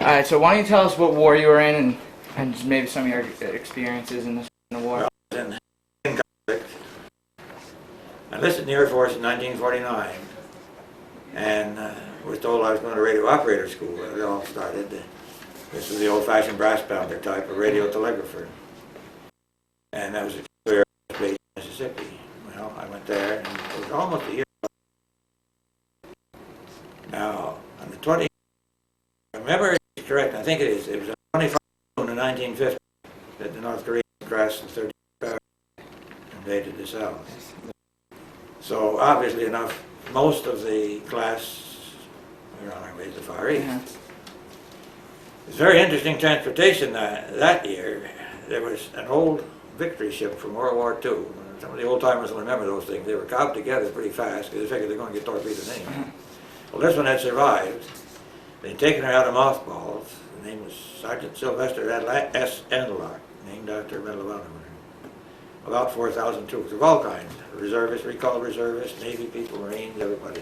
Alright, so why don't you tell us what war you were in and just maybe some of your experiences in the war? Well, I was in conflict. I enlisted in the Air Force in 1949 and was told I was going to radio operator school. It all started. This was the old-fashioned brass pounder type of radio telegrapher. And that was a Air Force base in Mississippi. Well, I went there and it was almost a year. Now, on the 20th, I remember it's correct, I think it is, it was on 25th June of 1950 that the North Koreans crashed the 30th invaded the South. So, obviously enough, most of the class were on our way to the Far East. Yeah. It was very interesting transportation that year. There was an old victory ship from World War II. Some of the old-timers will remember those things. They were cobbed together pretty fast because they figured they're going to get torpedoed anyway. Well, this one had survived. They'd taken her out of mothballs. The name was Sergeant Sylvester S. Endelar, named after a Medal of Honor winner. About 4,000 troops of all kinds. Reservists, recalled reservists, Navy people, Marines, everybody.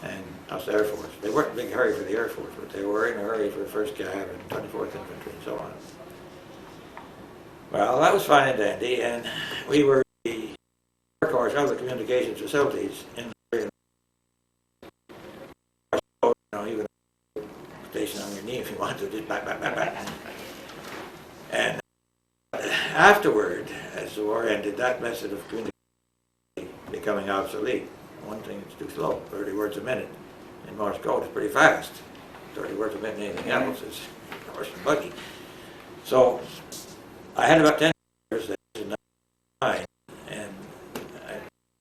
And us Air Force. They weren't in a big hurry for the Air Force, but they were in a hurry for the 1st Cav and 24th Infantry and so on. Well, that was fine and dandy, and we were the workhorse of the communications facilities in the you could station on your knee if you wanted to, just back. And afterward, as the war ended, that method of communication becoming obsolete. One thing, it's too slow, 30 words a minute. In Morse code, it's pretty fast. 30 words a minute, anything else is horse and buggy. So, I had about 10 years in 1999, and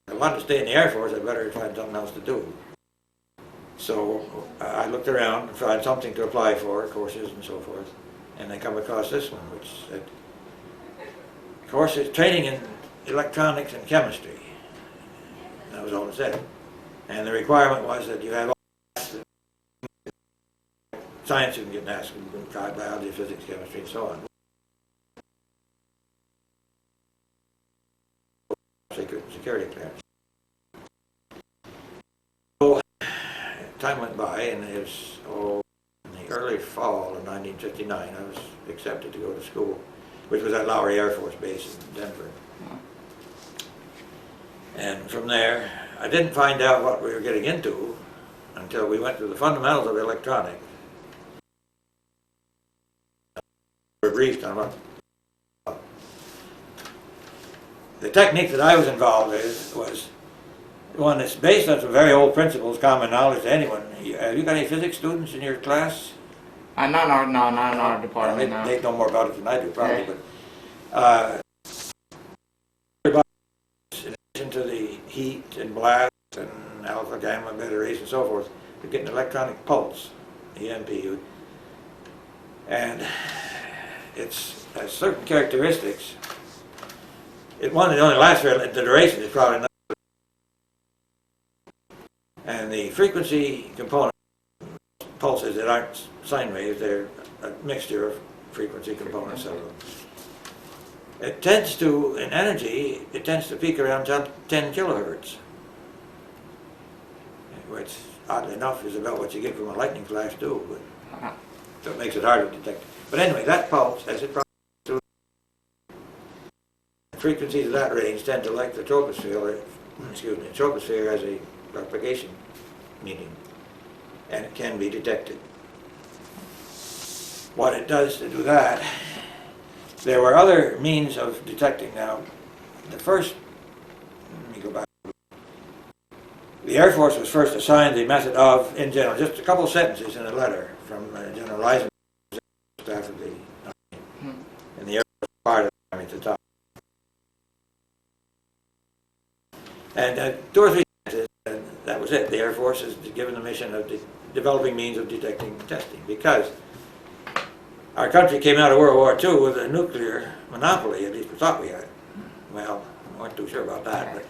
I wanted to stay in the Air Force. I better find something else to do. So I looked around and found something to apply for, courses and so forth, and I come across this one, which said, courses, training in electronics and chemistry. That was all it said. And the requirement was that you have all science you can get asked, you can try biology, physics, chemistry, and so on. Security clearance. So time went by, and it was in the early fall of 1959. I was accepted to go to school, which was at Lowry Air Force Base in Denver. And from there, I didn't find out what we were getting into until we went through the fundamentals of electronics. We were briefed on what. The technique that I was involved with was one that's based on some very old principles, common knowledge to anyone. Have you got any physics students in your class? Not in our department. Well, they know more about it than I do, probably. Yeah. But in addition to the heat and blast and alpha, gamma, beta rays, and so forth, you get an electronic pulse, EMP, and it has certain characteristics. It only lasts for the duration is probably not. And the frequency component pulses that aren't sine waves, they're a mixture of frequency components of them. It tends to, in energy, it tends to peak around 10 kilohertz, which oddly enough is about what you get from a lightning flash too, but so it makes it harder to detect. But anyway, that pulse, as it frequencies of that range tend to like the troposphere, the troposphere has a propagation medium, and it can be detected. What it does to do that, there were other means of detecting. Now, the first, let me go back. The Air Force was first assigned the method of, in general, just a couple sentences in a letter from General Eisenhower, staff of the Army, and the Air Force part of the Army at the top. And 2 or 3 sentences, and that was it. The Air Force is given the mission of developing means of detecting and testing, because our country came out of World War II with a nuclear monopoly, at least we thought we had. Well, we weren't too sure about that, but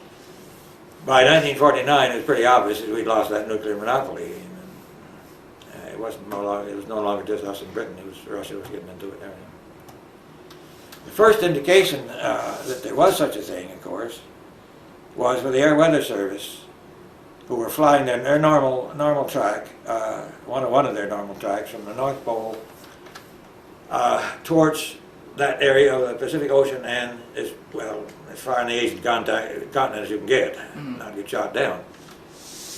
by 1949 it was pretty obvious that we'd lost that nuclear monopoly. And, it was no longer just us in Britain, it was Russia was getting into it and everything. The first indication that there was such a thing, of course, was with the Air Weather Service, who were flying their normal track, one of their normal tracks from the North Pole towards that area of the Pacific Ocean and as well as far in the Asian continent as you can get, not get shot down.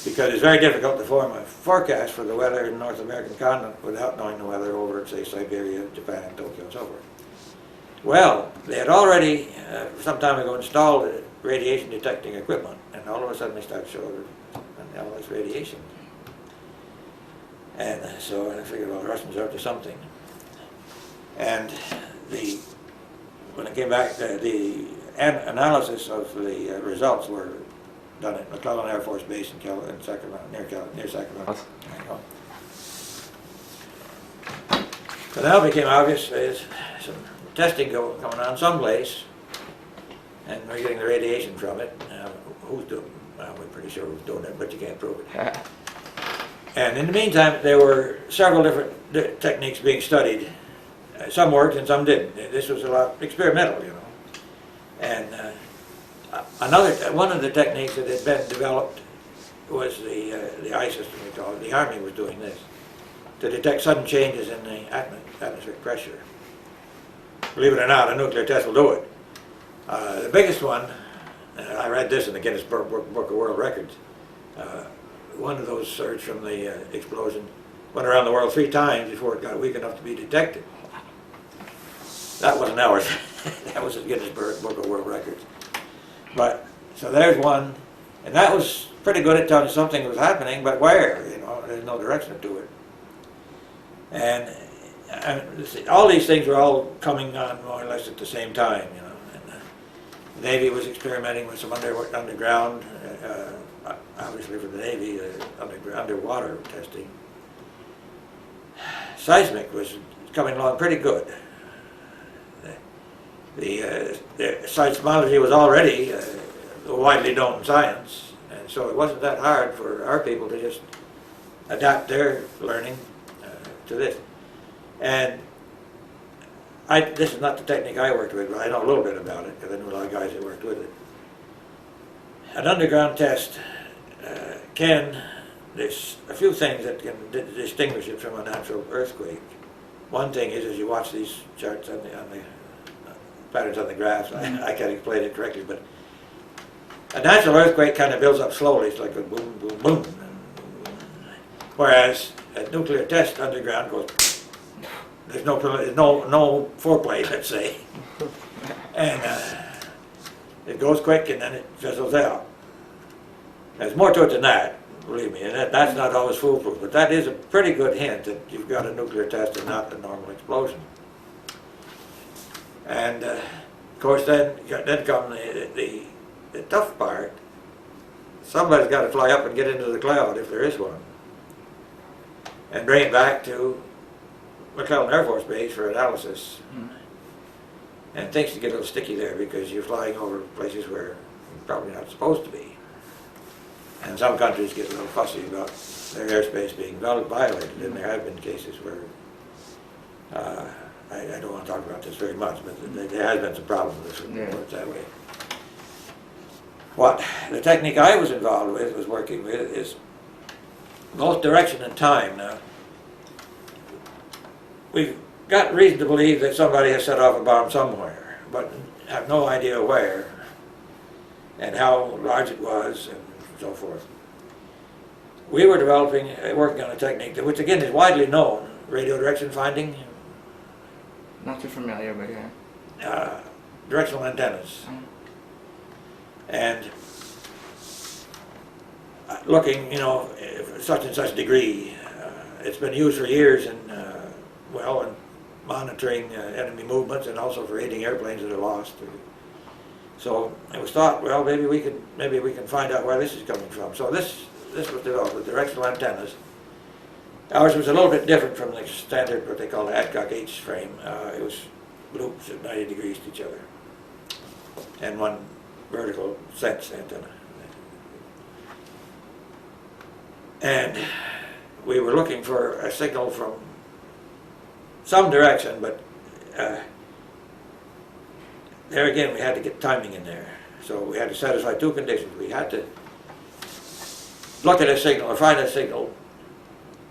Because it's very difficult to form a forecast for the weather in the North American continent without knowing the weather over, say, Siberia, Japan, Tokyo, and so forth. Well, they had already, some time ago, installed radiation detecting equipment, and all of a sudden they started showing all this radiation. And so I figured, well, the Russians are up to something. And when it came back, the analysis of the results were done at McClellan Air Force Base in Sacramento, near Sacramento. So now it became obvious there's some testing going on someplace, and we're getting the radiation from it. Who's doing it? Well, we're pretty sure who's doing it, but you can't prove it. And in the meantime, there were several different techniques being studied. Some worked and some didn't. This was a lot experimental, you know. And one of the techniques that had been developed was the eye system, we call it. The Army was doing this to detect sudden changes in the atmospheric pressure. Believe it or not, a nuclear test will do it. The biggest one, I read this in the Guinness Book of World Records. One of those surged from the explosion went around the world 3 times before it got weak enough to be detected. That wasn't ours. That was the Guinness Book of World Records. But, so there's one, and that was pretty good at telling you something was happening, but where, you know, there's no direction to it. And all these things were all coming on more or less at the same time, you know. And the Navy was experimenting with some underground, obviously for the Navy, underwater testing. Seismic was coming along pretty good. The seismology was already widely known in science, and so it wasn't that hard for our people to just adapt their learning to this. And this is not the technique I worked with, but I know a little bit about it because I knew a lot of guys that worked with it. An underground test there's a few things that can distinguish it from a natural earthquake. One thing is, as you watch these charts on the patterns on the graphs, I can't explain it correctly, but a natural earthquake kind of builds up slowly. It's like a boom, boom, boom. Whereas a nuclear test underground goes, there's no foreplay, let's say. And it goes quick and then it fizzles out. There's more to it than that, believe me, and that's not always foolproof, but that is a pretty good hint that you've got a nuclear test and not a normal explosion. And of course, then come the tough part. Somebody's got to fly up and get into the cloud, if there is one, and bring it back to McClellan Air Force Base for analysis. And things to get a little sticky there because you're flying over places where you're probably not supposed to be. And some countries get a little fussy about their airspace being violated, and there have been cases where I don't want to talk about this very much, but there has been some problems with this, put it that way. What the technique I was involved with, was working with, is both direction and time. Now, we've got reason to believe that somebody has set off a bomb somewhere, but have no idea where, and how large it was, and so forth. We were working on a technique that, which again is widely known, radio direction finding. Not too familiar, but yeah. Directional antennas. And looking, you know, such and such degree. It's been used for years in, in monitoring enemy movements and also for aiding airplanes that are lost. So it was thought, well, maybe we can find out where this is coming from. So this was developed with directional antennas. Ours was a little bit different from the standard, what they call the Adcock H frame. It was loops at 90 degrees to each other, and one vertical sense antenna. And we were looking for a signal from some direction, but there again we had to get timing in there. So we had to satisfy 2 conditions. We had to look at a signal or find a signal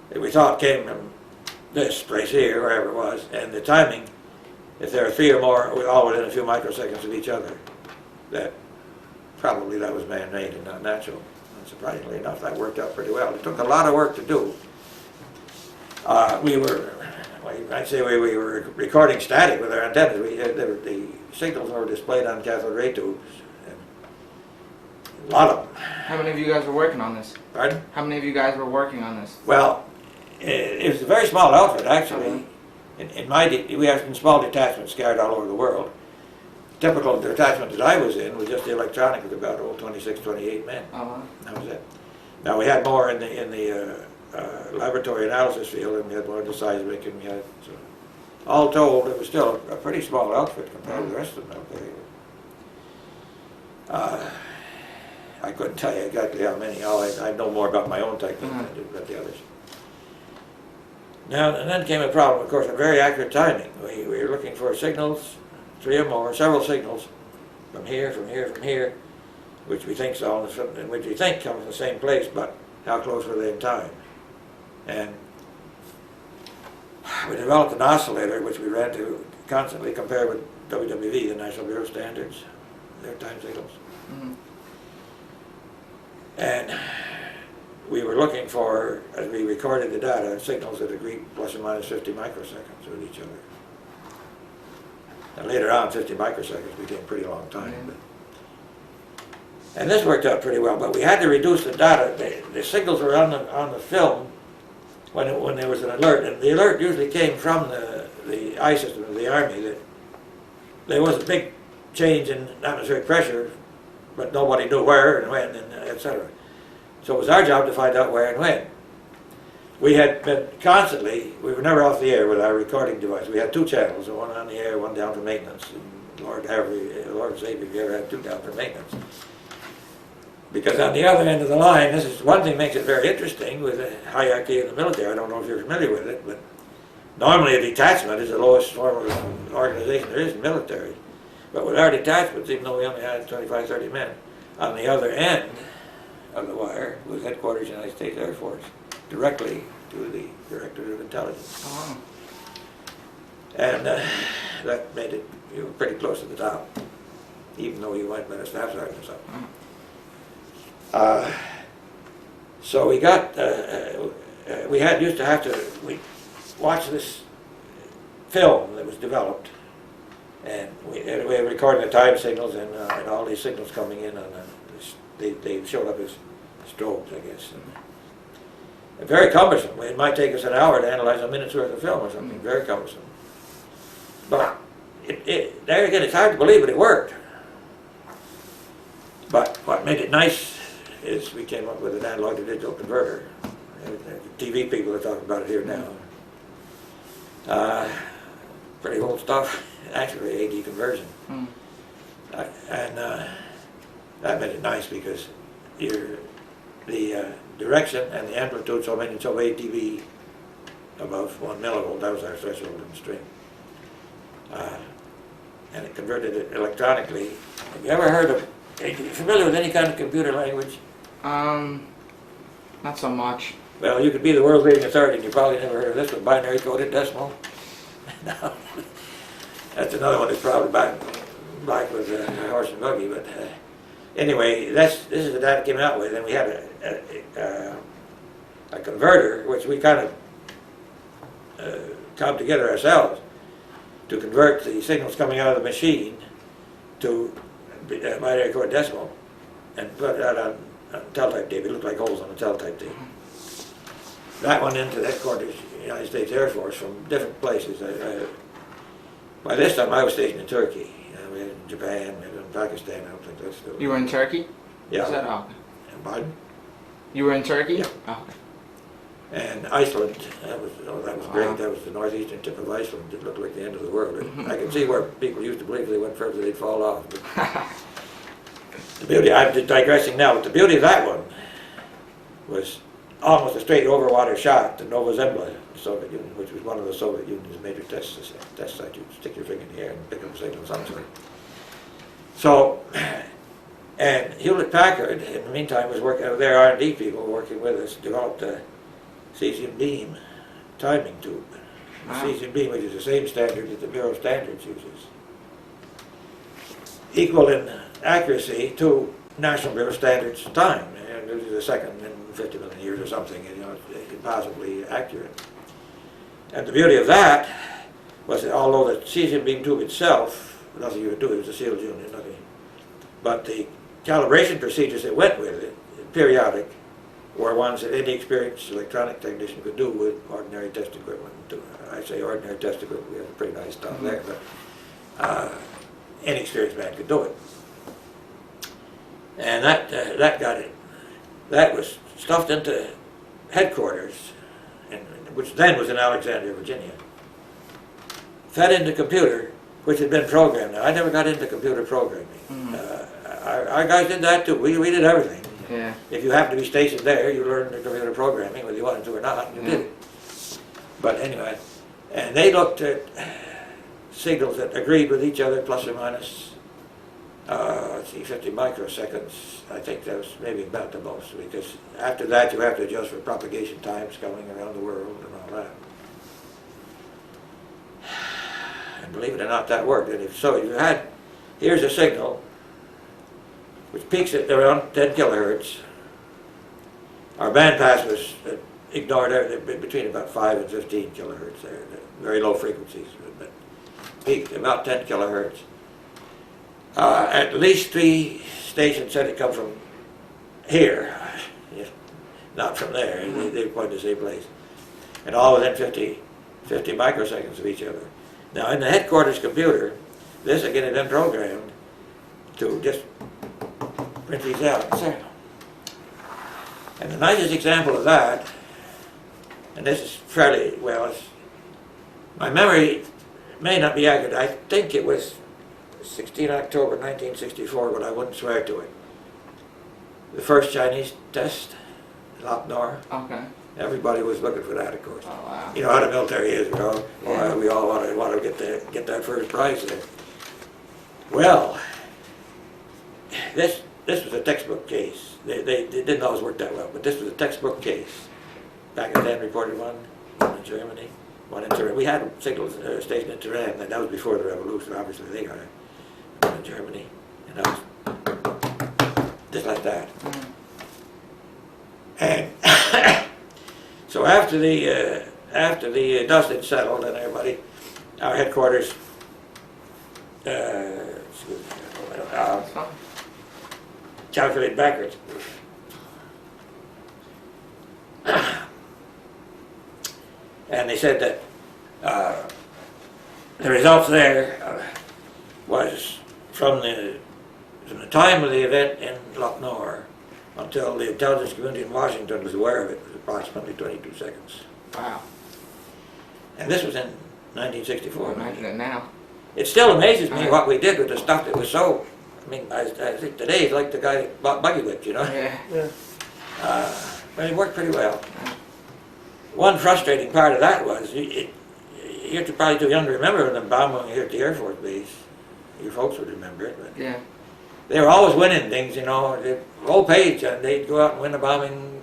that we thought came from this place here, wherever it was, and the timing, if there are three or more, all within a few microseconds of each other, that probably that was man-made and not natural. And surprisingly enough, that worked out pretty well. It took a lot of work to do. I'd say we were recording static with our antennas. The signals were displayed on cathode ray tubes, and a lot of them. How many of you guys were working on this? Pardon? How many of you guys were working on this? Well, it was a very small outfit, actually. We have some small detachments scattered all over the world. Typical detachment that I was in was just the electronic with about 26, 28 men. That was it. Now we had more in the laboratory analysis field, and we had more in the seismic, and we had, so, all told, it was still a pretty small outfit compared to the rest of them out there. I couldn't tell you exactly how many. I know more about my own technique than I do about the others. Now, and then came a problem, of course, of very accurate timing. We were looking for signals, three or more, several signals, from here, from here, from here, which we think come from the same place, but how close were they in time? And we developed an oscillator which we ran to constantly compare with WWV, the National Bureau of Standards, their time signals. And we were looking for, as we recorded the data, signals that agreed plus or minus 50 microseconds with each other. And later on, 50 microseconds became a pretty long time. And this worked out pretty well, but we had to reduce the data. The signals were on the film when there was an alert, and the alert usually came from the I system of the Army that there was a big change in atmospheric pressure, but nobody knew where and when, and etc. So it was our job to find out where and when. We had been constantly, we were never off the air with our recording device. We had two channels, one on the air, one down for maintenance. And Lord save if you ever had two down for maintenance. Because on the other end of the line, this is one thing that makes it very interesting with the hierarchy in the military. I don't know if you're familiar with it, but normally a detachment is the lowest form of organization there is in the military. But with our detachments, even though we only had 25, 30 men, on the other end of the wire was headquarters of the United States Air Force, directly to the Director of Intelligence. And that made it, you were pretty close to the top, even though you might have been a staff sergeant or something. So we got, we watched this film that was developed, and we were recording the time signals and all these signals coming in, they showed up as strobes, I guess. And very cumbersome. It might take us an hour to analyze a minute's worth of film or something, very cumbersome. But there again, it's hard to believe, but it worked. But what made it nice is we came up with an analog to digital converter. The TV people are talking about it here now. Pretty old stuff, actually, AD conversion. And that made it nice because the direction and the amplitude, so many 8 dB above 1 millivolt, that was our threshold in the string. And it converted it electronically. Have you ever heard of, are you familiar with any kind of computer language? Not so much. Well, you could be the world's leading authority and you probably never heard of this one, binary coded decimal. No. That's another one that's probably back with a horse and buggy, but anyway, this is the data came out with, and we had a converter, which we kind of come together ourselves to convert the signals coming out of the machine to binary coded decimal, and put that on teletype tape. It looked like holes on a teletype tape. That went into the headquarters of the United States Air Force from different places. By this time, I was stationed in Turkey. We had in Japan, we had in Pakistan. I don't think that's still. You were in Turkey? Yeah. Is that all? Pardon? You were in Turkey? Yeah. Oh, okay. And Iceland, that was great. That was the northeastern tip of Iceland. It looked like the end of the world. I can see where people used to believe if they went further they'd fall off. The beauty, I'm digressing now, but the beauty of that one was almost a straight overwater shot to Nova Zembla, the Soviet Union, which was one of the Soviet Union's major test sites. You stick your finger in the air and pick up a signal of some sort. So, and Hewlett Packard, in the meantime, was working, their R&D people were working with us, developed a cesium beam timing tube. The Wow. cesium beam, which is the same standard that the Bureau of Standards uses, equal in accuracy to National Bureau of Standards time. And this is the second in 50 million years or something, you know, it's impossibly accurate. And the beauty of that was that although the cesium beam tube itself, nothing you could do, it was a sealed unit, nothing. But the calibration procedures that went with it, periodic, were ones that any experienced electronic technician could do with ordinary test equipment. I say ordinary test equipment, we have pretty nice stuff there, but any experienced man could do it. And that got it. That was stuffed into headquarters, which then was in Alexandria, Virginia. Fed into computer, which had been programmed. Now, I never got into computer programming. Our guys did that too. We did everything. Yeah. If you happened to be stationed there, you learned the computer programming, whether you wanted to or not, and you did it. But anyway, and they looked at signals that agreed with each other, plus or minus, let's see, 50 microseconds. I think that was maybe about the most, because after that you have to adjust for propagation times coming around the world and all that. And believe it or not, that worked. And if so, you had, here's a signal which peaks at around 10 kilohertz. Our bandpass was ignored between about 5 and 15 kilohertz there, very low frequencies, but peaked about 10 kilohertz. At least 3 stations said it come from here, not from there. They point to the same place. And all within 50 microseconds of each other. Now in the headquarters computer, this again had been programmed to just print these out. And the nicest example of that, and this is fairly, well, my memory may not be accurate. I think it was 16 October 1964, but I wouldn't swear to it. The first Chinese test, Lop Nor. Okay. Everybody was looking for that, of course. Oh, wow. You know how the military is. We all want to get that first prize there. Well, this was a textbook case. They didn't always work that well, but this was a textbook case. Back in then, reported one in Germany, one in Tehran. We had signals stationed in Tehran, and that was before the revolution. Obviously, they got it. One in Germany, and that was just like that. And so after the dust had settled and everybody, our headquarters, calculate backwards. And they said that the results there was from the time of the event in Lop Nor until the intelligence community in Washington was aware of it was approximately 22 seconds. Wow. And this was in 1964. Imagine it now. It still amazes me what we did with the stuff that was so, I mean, I think today it's like the guy that bought buggy whips, you know? Yeah. But it worked pretty well. One frustrating part of that was, you're probably too young to remember when the bombing here at the Air Force Base. Your folks would remember it, but Yeah. they were always winning things, you know. The whole page, and they'd go out and win the bombing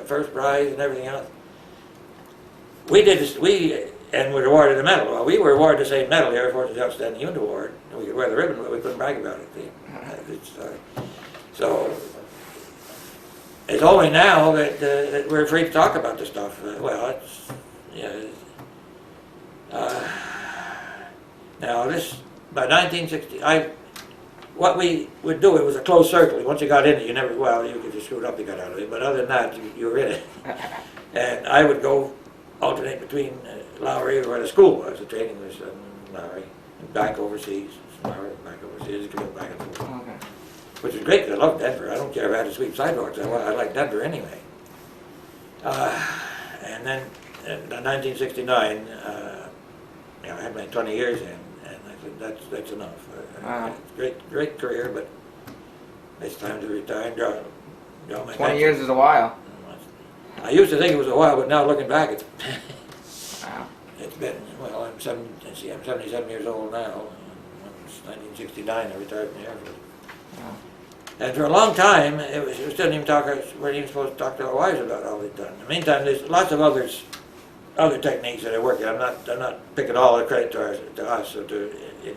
first prize and everything else. We did this, and were awarded a medal. Well, we were awarded the same medal, the Air Force's Outstanding Unit Award. And we could wear the ribbon, but we couldn't brag about it. So it's only now that we're free to talk about this stuff. Now this, by 1960, what we would do, it was a closed circle. Once you got in it, you never, well, if you screwed up, you got out of it. But other than that, you were in it. And I would go alternate between Lowry, where the school was. The training was Lowry, and back overseas. Lowry, back overseas, back and forth. Okay. Which was great, because I loved Denver. I don't care if I had to sweep sidewalks. I like Denver anyway. And then in 1969, I had my 20 years in, and I said, that's enough. Wow. Great career, but it's time to retire and draw my 20 years is a while. I used to think it was a while, but now looking back, Wow. it's been, well, I'm 77 years old now. It's 1969, I retired from the Air Force. Wow. And for a long time, we weren't even supposed to talk to our wives about all they'd done. In the meantime, there's lots of others other techniques that are working. I'm not picking all the credit to us or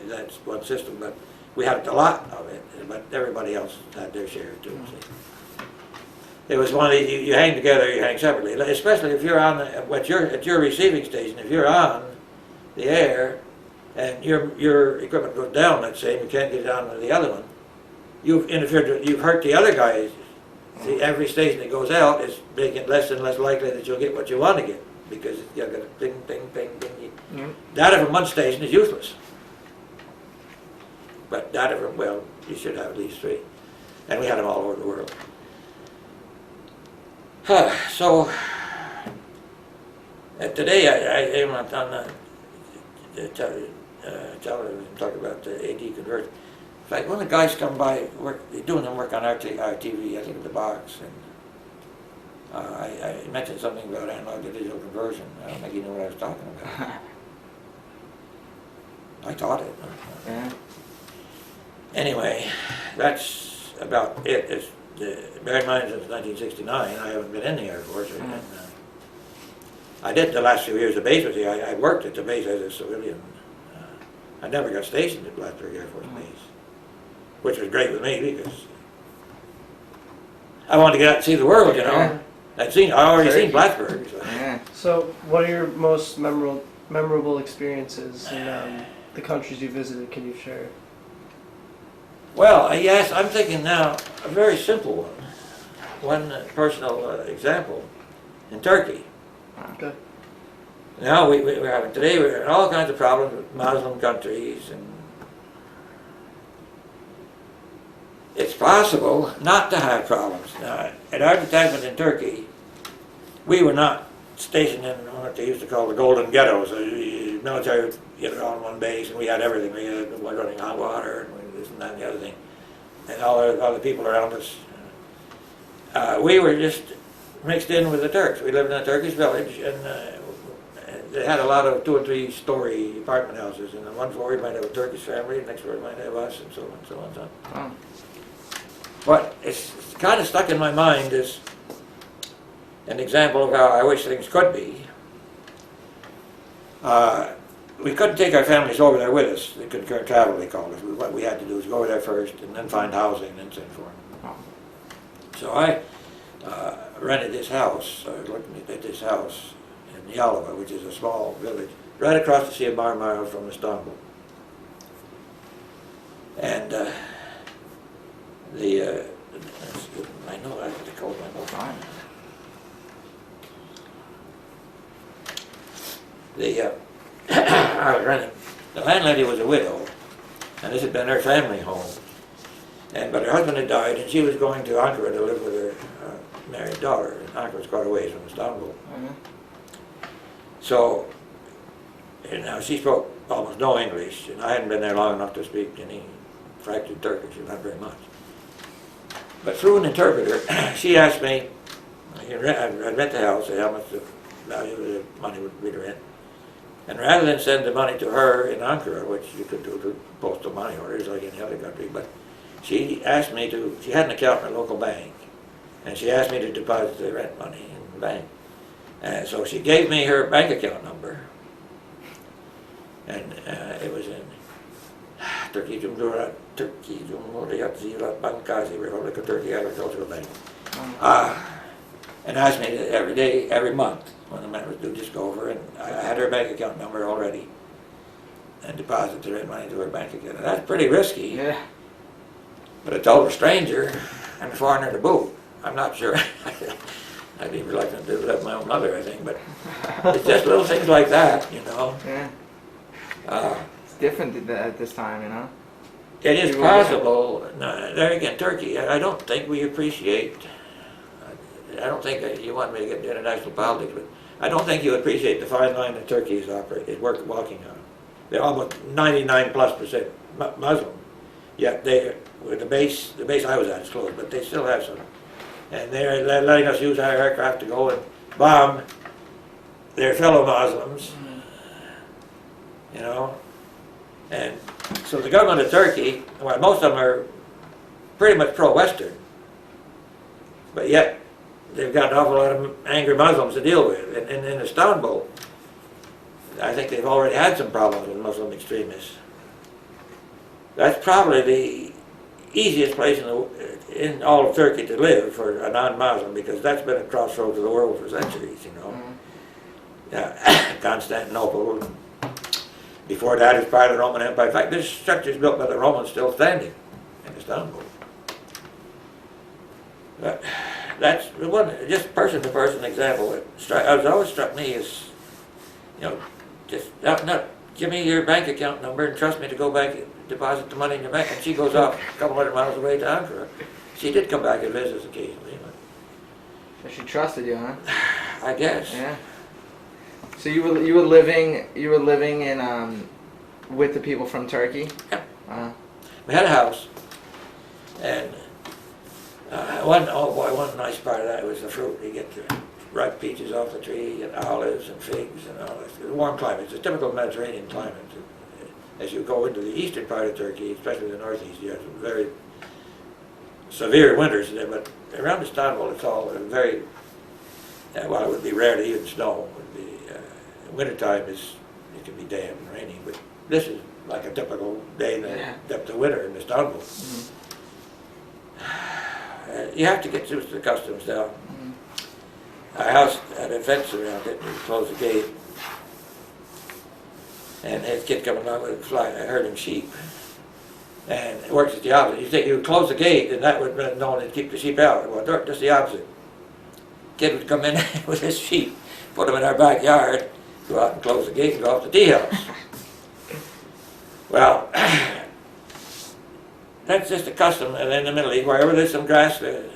that's one system, but we had a lot of it, but everybody else had their share too. See? It was one of these, you hang together, you hang separately, especially if you're on at your receiving station. If you're on the air and your equipment goes down, let's say, and you can't get it on to the other one, you've interfered. You've hurt the other guys. See, every station that goes out is making it less and less likely that you'll get what you want to get, because you've got a ding, ding, ding, ding. Yep. Data from one station is useless. But data from, well, you should have at least 3. And we had them all over the world. So, today I am on the television talking about the AD conversion. In fact, when the guys come by, they're doing some work on our TV, I think at the box, and I mentioned something about analog to digital conversion. I don't think he knew what I was talking about. I taught it. Yeah. Anyway, that's about it. Bear in mind, since 1969, I haven't been in the Air Force. And, I did the last few years of base with you. I worked at the base as a civilian. I never got stationed at Plattsburgh Air Force Base, which was great with me because I wanted to get out and see the world, you know. Yeah. I already seen Plattsburgh. So. Yeah. So, what are your most memorable experiences in the countries you visited? Can you share? Well, yes, I'm thinking now a very simple one. One personal example in Turkey. Okay. Now we're having we're having all kinds of problems with Muslim countries, and it's possible not to have problems. Now, at our detachment in Turkey, we were not stationed in what they used to call the golden ghettos. The military would get it all in one base, and we had everything. We had running hot water, and this and that and the other thing, and all the people around us. We were just mixed in with the Turks. We lived in a Turkish village, and they had a lot of 2- and 3-story apartment houses. And on one floor you might have a Turkish family, the next floor you might have us, and so on and so on and so on. Oh. But it's kind of stuck in my mind as an example of how I wish things could be. We couldn't take our families over there with us. The concurrent travel, they called it. What we had to do was go over there first and then find housing and send for them. Oh. So I rented this house, looking at this house in Yalova, which is a small village, right across the Sea of Marmara from Istanbul. And I know I have to close my book. Fine. I was renting. The landlady was a widow, and this had been her family home. But her husband had died, and she was going to Ankara to live with her married daughter. And Ankara was quite a ways from Istanbul. So, and now she spoke almost no English, and I hadn't been there long enough to speak any fractured Turkish, not very much. But through an interpreter, she asked me, I'd rent the house, how much the value of the money would be to rent. And rather than send the money to her in Ankara, which you could do to postal money orders like any other country, but she asked me to, she had an account in a local bank, and she asked me to deposit the rent money in the bank. And so she gave me her bank account number, and it was in Turkey Cumhuriyet Bankası, Republic of Turkey Agricultural Bank. And asked me to, every day, every month, when the money was due, just go over, and I had her bank account number already, and deposit the rent money to her bank account. And that's pretty risky. Yeah. But I told a stranger, and a foreigner to boot. I'm not sure. I'd be reluctant to let my own mother, I think, but it's just little things like that, you know. Yeah. It's different at this time, you know. It is possible. No, there again, Turkey, I don't think we appreciate, I don't think you want me to get into international politics, but I don't think you appreciate the fine line that Turkey is walking on. They're almost 99+% Muslim, yet the base I was at is closed, but they still have some. And they're letting us use our aircraft to go and bomb their fellow Muslims, you know. And so the government of Turkey, well, most of them are pretty much pro-Western, but yet they've got an awful lot of angry Muslims to deal with. And in Istanbul, I think they've already had some problems with Muslim extremists. That's probably the easiest place in all of Turkey to live for a non-Muslim, because that's been a crossroads of the world for centuries, you know. Constantinople. Before that, it's part of the Roman Empire. In fact, this structure is built by the Romans still standing in Istanbul. But that's one, just person-to-person example. It has always struck me as, you know, just not give me your bank account number and trust me to go back and deposit the money in your bank. And she goes off a couple hundred miles away to Ankara. She did come back and visit us occasionally. So she trusted you, huh? I guess. Yeah. So you were living in with the people from Turkey? Yeah. Wow. We had a house, and one nice part of that was the fruit. You get the ripe peaches off the tree, and olives and figs and all this. It's a warm climate. It's a typical Mediterranean climate. As you go into the eastern part of Turkey, especially the northeast, you have some very severe winters there. But around Istanbul, it's all very, well, it would be rare to even snow. It would be, wintertime it can be damp and rainy, but this is like a typical day in the depth of winter in Istanbul. You have to get used to the customs now. Our house had a fence around it, and we closed the gate. And his kid coming along with a fly, herding sheep. And it works as the opposite. You think you would close the gate, and that would be known to keep the sheep out. Well, just the opposite. Kid would come in with his sheep, put them in our backyard, go out and close the gate and go off the tea house. Well, that's just a custom in the Middle East. Wherever there's some grass, the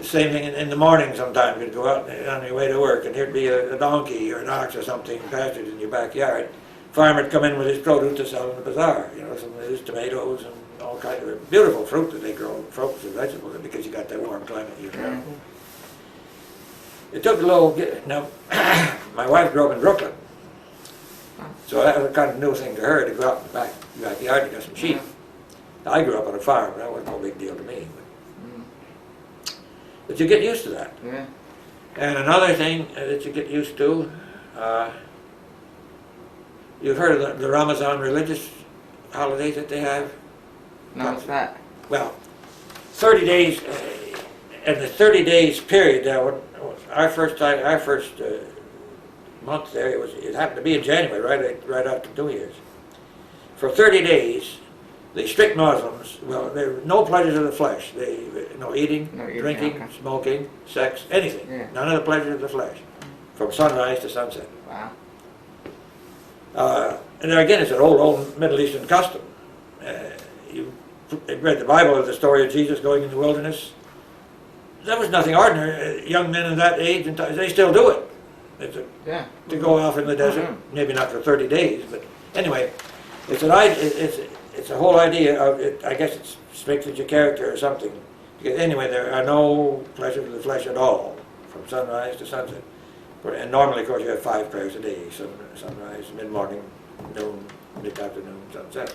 same thing in the morning sometimes. You'd go out on your way to work, and there'd be a donkey or an ox or something pastured in your backyard. Farmer would come in with his produce to sell in the bazaar. You know, some of his tomatoes and all kinds of beautiful fruit that they grow, fruits and vegetables, because you got that warm climate year-round. It took a little, now, my wife grew up in Brooklyn, so that was a kind of new thing to her, to go out in the backyard to get some sheep. I grew up on a farm, that was no big deal to me. But you get used to that. Yeah. And another thing that you get used to, you've heard of the Ramazan religious holidays that they have? No, it's that. Well, 30 days, and the 30 days period, our first month there, it happened to be in January, right after New Year's. For 30 days, the strict Muslims, well, there were no pleasures of the flesh. No eating, drinking, okay. smoking, sex, anything. Yeah. None of the pleasures of the flesh, from sunrise to sunset. Wow. And there again, it's an old Middle Eastern custom. You read the Bible of the story of Jesus going in the wilderness. That was nothing ordinary. Young men of that age, they still do it. To go off in the desert, maybe not for 30 days, but anyway, it's a whole idea of it. I guess it strengthens your character or something. Because anyway, there are no pleasures of the flesh at all, from sunrise to sunset. And normally, of course, you have 5 prayers a day: sunrise, mid-morning, noon, mid-afternoon, sunset.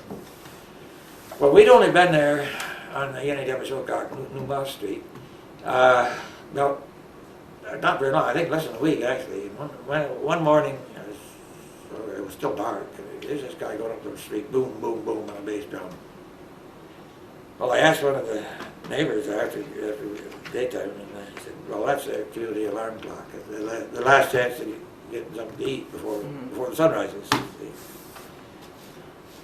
Well, we'd only been there on the Yenny Demasokak, New Mouse Street. Well, not very long. I think less than a week, actually. One morning, it was still dark. There's this guy going up the street, boom, boom, boom, on a bass drum. Well, I asked one of the neighbors after daytime, and he said, "Well, that's their community alarm clock. The last chance to get something to eat before the sun rises."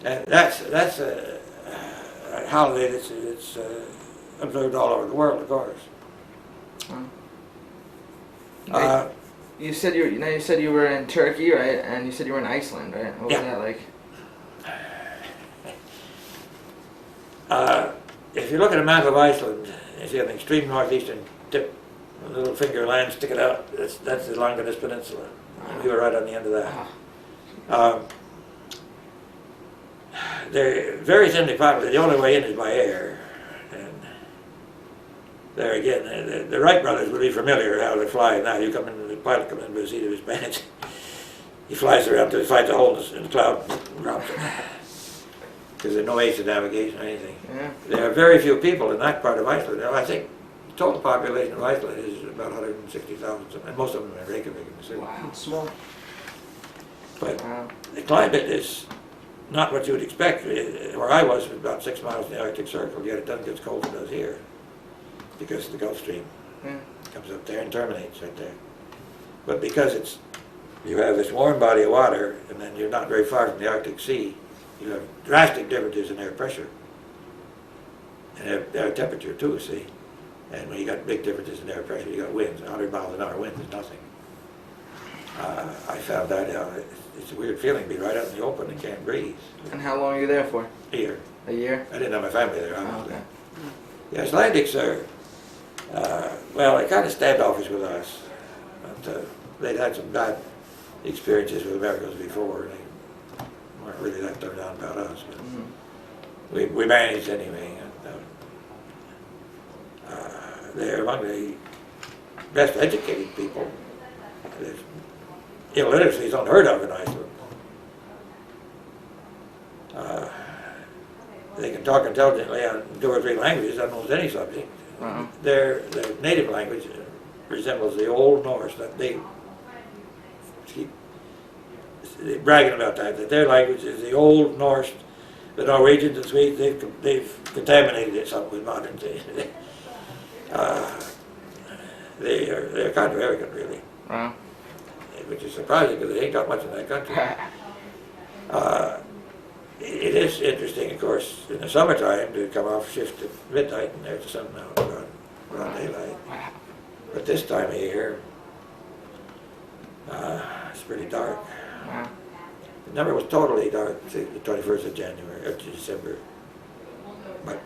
And that's a holiday that's observed all over the world, of course. You said you were in Turkey, right? And you said you were in Iceland, right? What was that like? If you look at a map of Iceland, you see an extreme northeastern tip, a little finger line sticking out. That's the Langanes Peninsula. We were right on the end of that. They're very thinly populated. The only way in is by air. And there again, the Wright brothers would be familiar how they fly now. The pilot comes in with the seat of his pants. He flies around till he finds a hole in the cloud and drops it. Because there's no aids to navigation or anything. Yeah. There are very few people in that part of Iceland. I think the total population of Iceland is about 160,000, and most of them are in Reykjavik in the city. Wow. It's small. But Wow. the climate is not what you would expect. Where I was about 6 miles in the Arctic Circle, yet it doesn't get as cold as it does here because the Gulf Stream Yeah. comes up there and terminates right there. But because you have this warm body of water, and then you're not very far from the Arctic Sea, you have drastic differences in air pressure and air temperature too, see? And when you got big differences in air pressure, you got winds. 100 miles an hour wind is nothing. I found that it's a weird feeling to be right out in the open and can't breathe. And how long are you there for? A year. A year? I didn't have my family there, Oh, obviously. okay. The Icelandics are, well, they're kind of standoffish with us. But, they'd had some bad experiences with Americans before. They weren't really that turned on about us. But Mm-hmm. we managed anyway. And, they're among the best educated people. Illiteracy is unheard of in Iceland. They can talk intelligently on 2 or 3 languages on almost any subject. Wow. Their native language resembles the Old Norse. That they keep bragging about that their language is the Old Norse. The Norwegians and Swedes, they've contaminated it something with modern things. They're kind of arrogant, really. Wow. Which is surprising because they ain't got much in that country. It is interesting, of course, in the summertime to come off shift at midnight and there's the sun now around daylight. But this time of year, it's pretty dark. Wow. It never was totally dark, say, the 21st of January, or December. But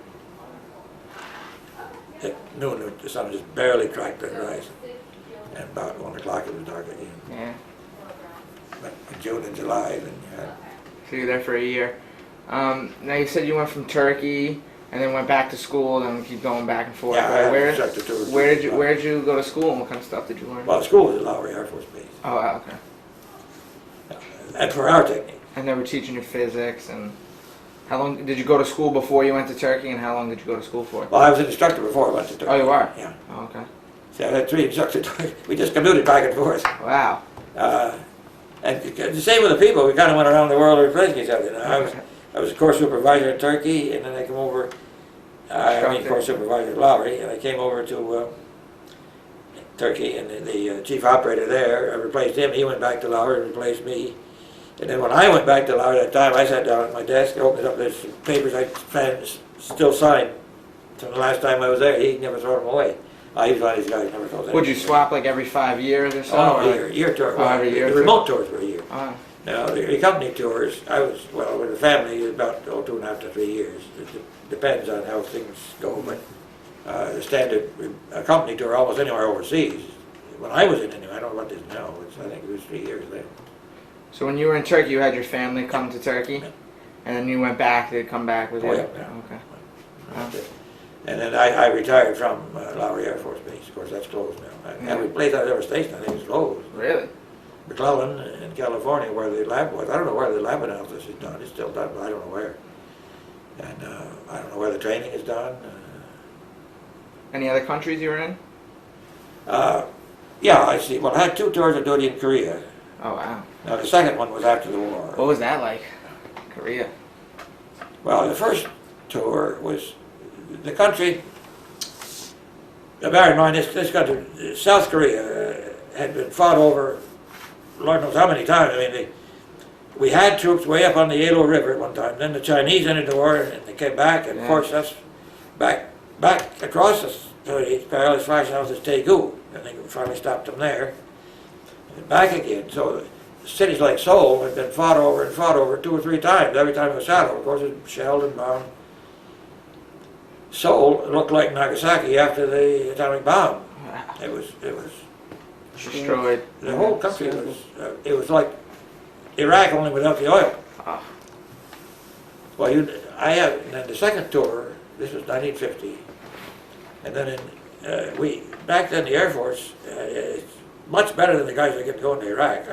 at noon, the sun just barely cracked the horizon. And about 1 o'clock it was dark again. Yeah. But in June and July, then you had... So you were there for a year. Now you said you went from Turkey and then went back to school and keep going back and forth. Yeah, right? I Where, instructor tours. where did you go to school and what kind of stuff did you learn? Well, school was at Lowry Air Force Base. Oh, wow, okay. And for our technique. And they were teaching you physics and how long did you go to school before you went to Turkey and how long did you go to school for? Well, I was an instructor before I went to Turkey. Oh, you are? Yeah. Oh, okay. See, I had 3 instructor tours. We just commuted back and forth. Wow. And the same with the people. We kind of went around the world replacing each other. You know, I was a course supervisor in Turkey, and then I came over. Course supervisor at Lowry, and I came over to Turkey, and the chief operator there, I replaced him. He went back to Lowry and replaced me. And then when I went back to Lowry that time, I sat down at my desk, opened up those papers I still signed from the last time I was there. He never thrown them away. He was one of these guys who never throws them away. Would you swap like every 5 years or so? Oh, or like- year tour. Oh, every year. The remote tours were a year. Oh. Now, the company tours, I was, well, with the family, about 2.5 to 3 years. It depends on how things go, but the standard company tour almost anywhere overseas. When I was in anyway, I don't know what it is now, I think it was 3 years later. So when you were in Turkey, you had your family come to Turkey? Yeah. And then you went back, they'd come back with you? Oh, yeah, yeah. Okay. That's it. And then I retired from Lowry Air Force Base. Of course, that's closed now. Every place I was ever stationed, I think, is closed. Really? McClellan in California, where the lab was. I don't know where the lab analysis is done. It's still done, but I don't know where. And I don't know where the training is done. Any other countries you were in? Yeah, I see. Well, I had 2 tours of duty in Korea. Oh, wow. Now, the second one was after the war. What was that like? Korea? Well, the first tour was the country. Bear in mind, this country, South Korea, had been fought over, Lord knows how many times. I mean, we had troops way up on the Yellow River at one time. Then the Chinese entered the war, and they came back, and of course that's back across the perilous far south is Daegu, and they finally stopped them there, and back again. So cities like Seoul had been fought over 2 or 3 times. Every time it was shot over, of course, it was shelled and bombed. Seoul looked like Nagasaki after the atomic bomb. It was Destroyed. the whole country was. It was like Iraq only without the oil. Oh. Well, I have. And then the second tour. This was 1950, and then back then the Air Force. It's much better than the guys that get to go into Iraq.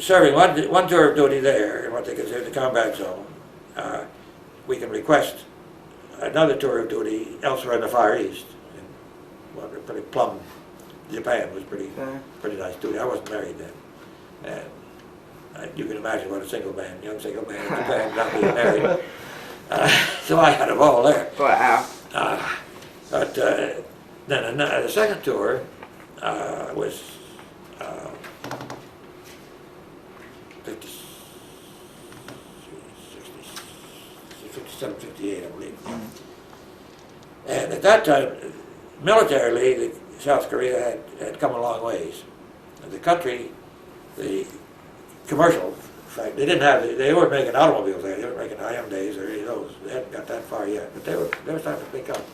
Serving one tour of duty there in what they consider the combat zone, we can request another tour of duty elsewhere in the Far East. Pretty plum. Japan was pretty nice duty. I wasn't married then. And You can imagine what a young single man in Japan, not being married. So I had a ball there. Wow. But then the second tour was 57, 58, I believe. And at that time, militarily, South Korea had come a long ways. The country, the commercial, in fact, they weren't making automobiles there, they weren't making Hyundais or any of those. They hadn't got that far yet, but they were starting to pick up.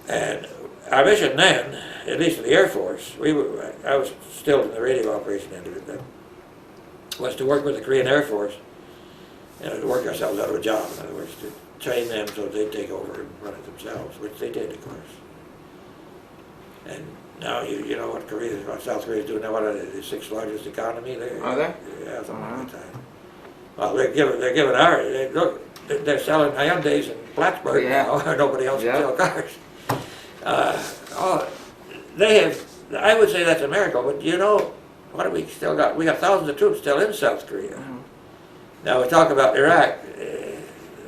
And our mission then, at least in the Air Force, I was still in the radio operation end of it, was to work with the Korean Air Force, to work ourselves out of a job, in other words, to train them so they'd take over and run it themselves, which they did, of course. And now you know what South Korea is doing now. What are they, the sixth largest economy there? Are they? Yeah, something like that. Well, they're selling Hyundais in Plattsburgh now. Nobody else can sell cars. I would say that's a miracle, but you know, what have we still got? We got thousands of troops still in South Korea. Now we talk about Iraq,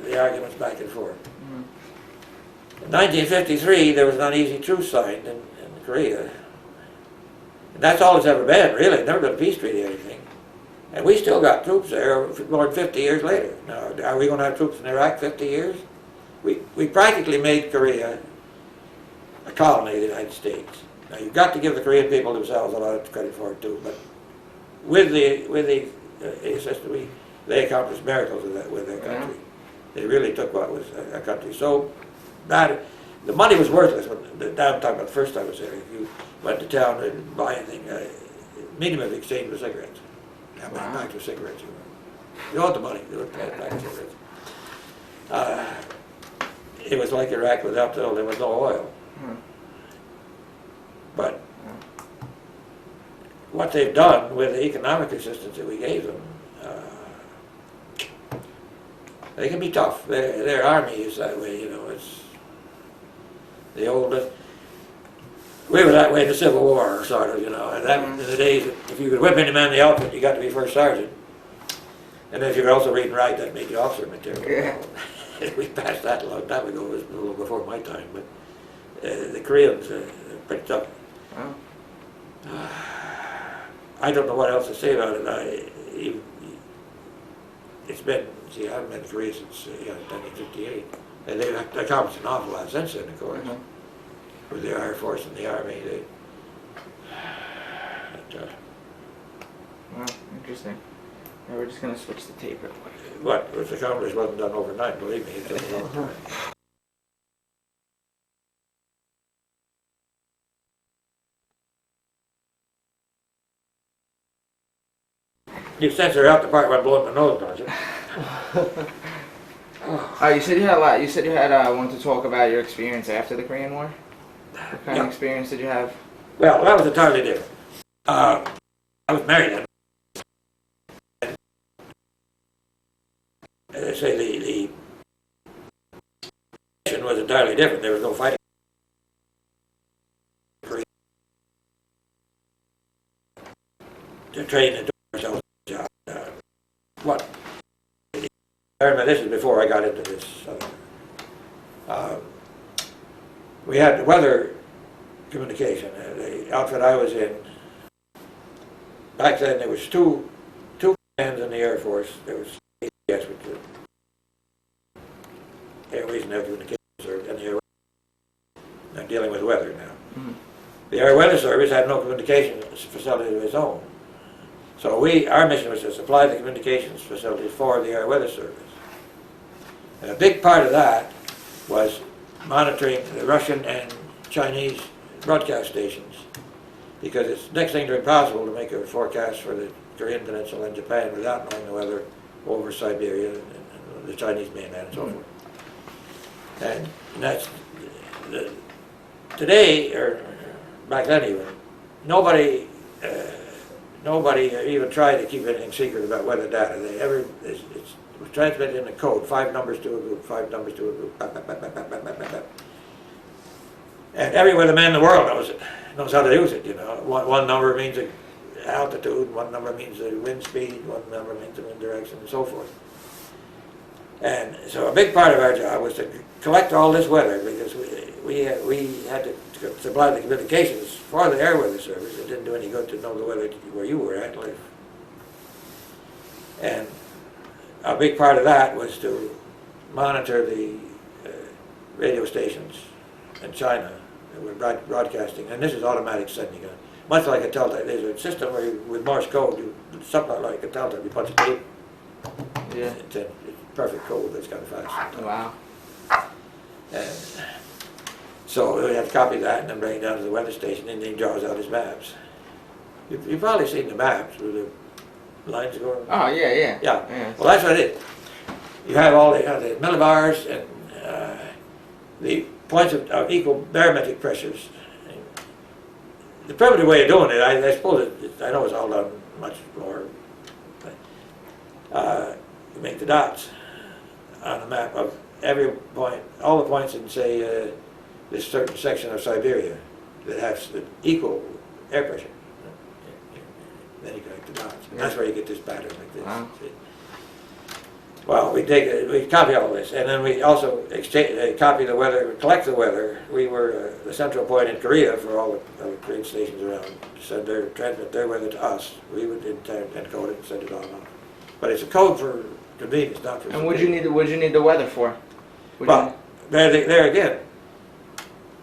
the arguments back and forth. In 1953, there was an uneasy truce signed in Korea. And that's all it's ever been, really. Never been a peace treaty or anything. And we still got troops there more than 50 years later. Now, are we going to have troops in Iraq 50 years? We practically made Korea a colony of the United States. Now, you've got to give the Korean people themselves a lot of credit for it, too. But with the system, they accomplished miracles with their country. They really took what was a country so bad. The money was worthless. I'm talking about the first time I was there. If you went to town and buy anything, medium of exchange was cigarettes. How many packs of cigarettes you were? You want the money, they would pay a pack of cigarettes. It was like Iraq without oil. There was no oil. But what they've done with the economic assistance that we gave them, they can be tough. Their army is that way, you know. It's the oldest. We were that way in the Civil War, sort of, you know. And that in the days, if you could whip any man in the outfit, you got to be first sergeant. And if you were also reading Wright, that made you officer material. Yeah. We passed that a long time ago. It was a little before my time, but the Koreans are pretty tough. Wow. I don't know what else to say about it. It's been, I haven't been to Korea since 1958. And they've accomplished an awful lot since then, of course. With the Air Force and the Army. Wow, interesting. Now we're just going to switch the tape real quick. What was accomplished wasn't done overnight, believe me, it took a long time. You censor out the part where I'm blowing my nose, don't you? You said you had a lot. You said you had wanted to talk about your experience after the Korean War. What kind of experience did you have? Well, that was entirely different. I was married then. As I say, the mission was entirely different. There was no fighting. To train and do ourselves. What? I remember this is before I got into this. We had the weather communication. The outfit I was in, back then there was two commands in the Air Force. There was ATS, which was Airways and Air Communication Service, and the Air. I'm dealing with weather now. The Air Weather Service had no communication facility of its own. So our mission was to supply the communications facilities for the Air Weather Service. And a big part of that was monitoring the Russian and Chinese broadcast stations, because it's next thing to impossible to make a forecast for the Korean Peninsula and Japan without knowing the weather over Siberia and the Chinese mainland and so forth. And that's today, or back then even, nobody even tried to keep anything secret about weather data. It was transmitted in a code, 5 numbers to a group, 5 numbers to a group, bap, bap, bap, bap, bap, bap, bap, bap. And every weatherman in the world knows how to use it, you know. One number means altitude, one number means the wind speed, one number means the wind direction, and so forth. And so a big part of our job was to collect all this weather, because we had to supply the communications for the Air Weather Service. It didn't do any good to know the weather where you were at. And a big part of that was to monitor the radio stations in China that were broadcasting. And this is automatic sending. Much like a telltale. There's a system where with Morse code, something like a telltale, you punch a tape. Yeah. It's perfect code. That's kind of fast. Wow. And so we have to copy that and then bring it down to the weather station, and then he draws out his maps. You've probably seen the maps with the lines going. Oh yeah, yeah. Yeah. Well, that's what it is. You have all the millibars and the points of equal barometric pressures. The primitive way of doing it, I suppose, I know it's all done much more. You make the dots on a map of every point, all the points in, say, this certain section of Siberia that has the equal air pressure. Then you connect the dots. And that's where you get this pattern like this. Wow. Well, we copy all this, and then we also copy the weather, collect the weather. We were the central point in Korea for all the Korean stations around. Transmit their weather to us. We would encode it and send it on off. But it's a code for convenience, not for. And what'd you need the weather for? Well, there again,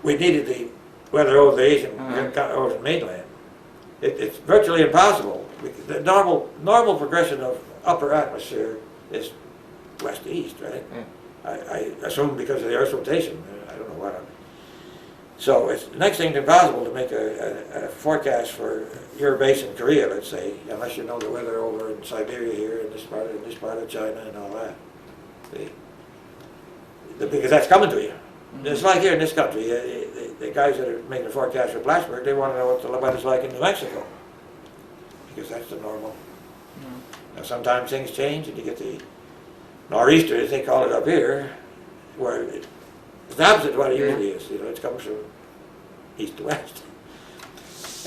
we needed the weather over the Asian over the mainland. It's virtually impossible. The normal progression of upper atmosphere is west to east, right? Yeah. I assume because of the Earth's rotation. I don't know what. So it's next thing to impossible to make a forecast for your base in Korea, let's say, unless you know the weather over in Siberia here, in this part of China, and all that. See? Because that's coming to you. Mm-hmm. It's like here in this country. The guys that are making the forecast for Plattsburgh, they want to know what the weather's like in New Mexico, because that's the normal. Mm-hmm. Now sometimes things change, and you get the nor'easter, as they call it up here, where it's the opposite of what it usually is. You know, it comes from east to west.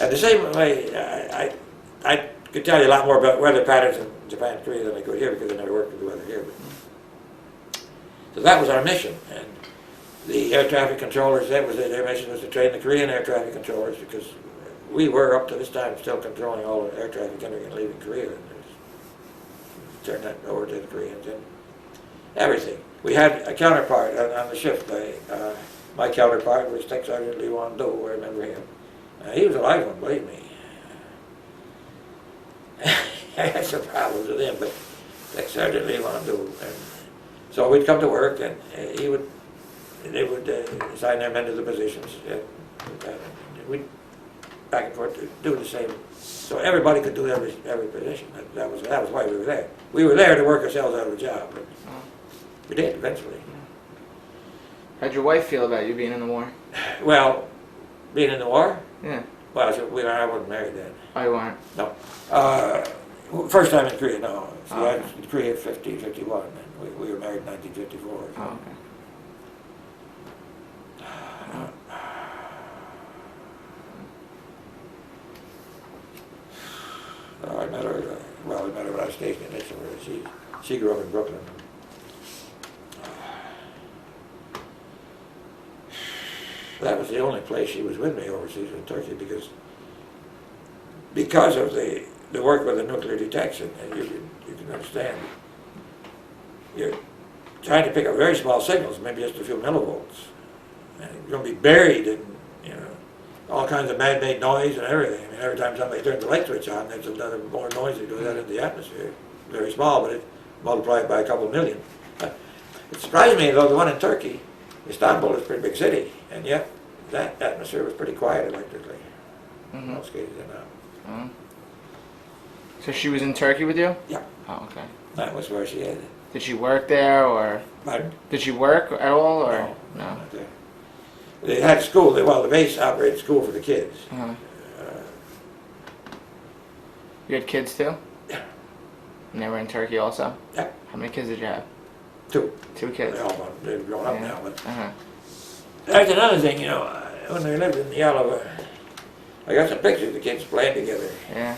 And the same way, I could tell you a lot more about weather patterns in Japan and Korea than I could here, because I never worked with the weather here. So that was our mission. And the air traffic controllers, their mission was to train the Korean air traffic controllers, because we were up to this time still controlling all the air traffic entering and leaving Korea. And turn that over to the Koreans and everything. We had a counterpart on the shift. My counterpart was Tech Sergeant Lee Wan-do, I remember him. He was a live one, believe me. I had some problems with him, but Tech Sergeant Lee Wan-do. So we'd come to work, and they would assign their men to the positions, and we'd back and forth do the same. So everybody could do every position. That was why we were there. We were there to work ourselves out of a job, but we did eventually. How'd your wife feel about you being in the war? Well, being in the war? Yeah. Well, I wasn't married then. Oh, you weren't? No. First time in Korea, no. See, Oh, I was in Korea in 51, and we were married in 1954. So. Oh, okay. I met her. I met her when I was stationed in Italy. She grew up in Brooklyn. That was the only place she was with me overseas in Turkey, because of the work with the nuclear detection. And you can understand. You're trying to pick up very small signals, maybe just a few millivolts, and you're going to be buried in all kinds of man-made noise and everything. I mean, every time somebody turns the light switch on, there's another more noise that goes out into the atmosphere. Very small, but it multiplied by a couple million. It surprised me, though, the one in Turkey, Istanbul is a pretty big city, and yet that atmosphere was pretty quiet electrically. Mm-hmm. Most cases are not. Mm-hmm. So she was in Turkey with you? Yeah. Oh, okay. That was where she had it. Did she work there, or? Pardon? Did she work at all, or? No, not there. They had school. The base operated school for the kids. Uh-huh. You had kids too? Yeah. And they were in Turkey also? Yeah. How many kids did you have? 2. 2 kids. They're grown up now. But Uh-huh. that's another thing, when we lived in Yellow, I got some pictures of the kids playing together. Yeah.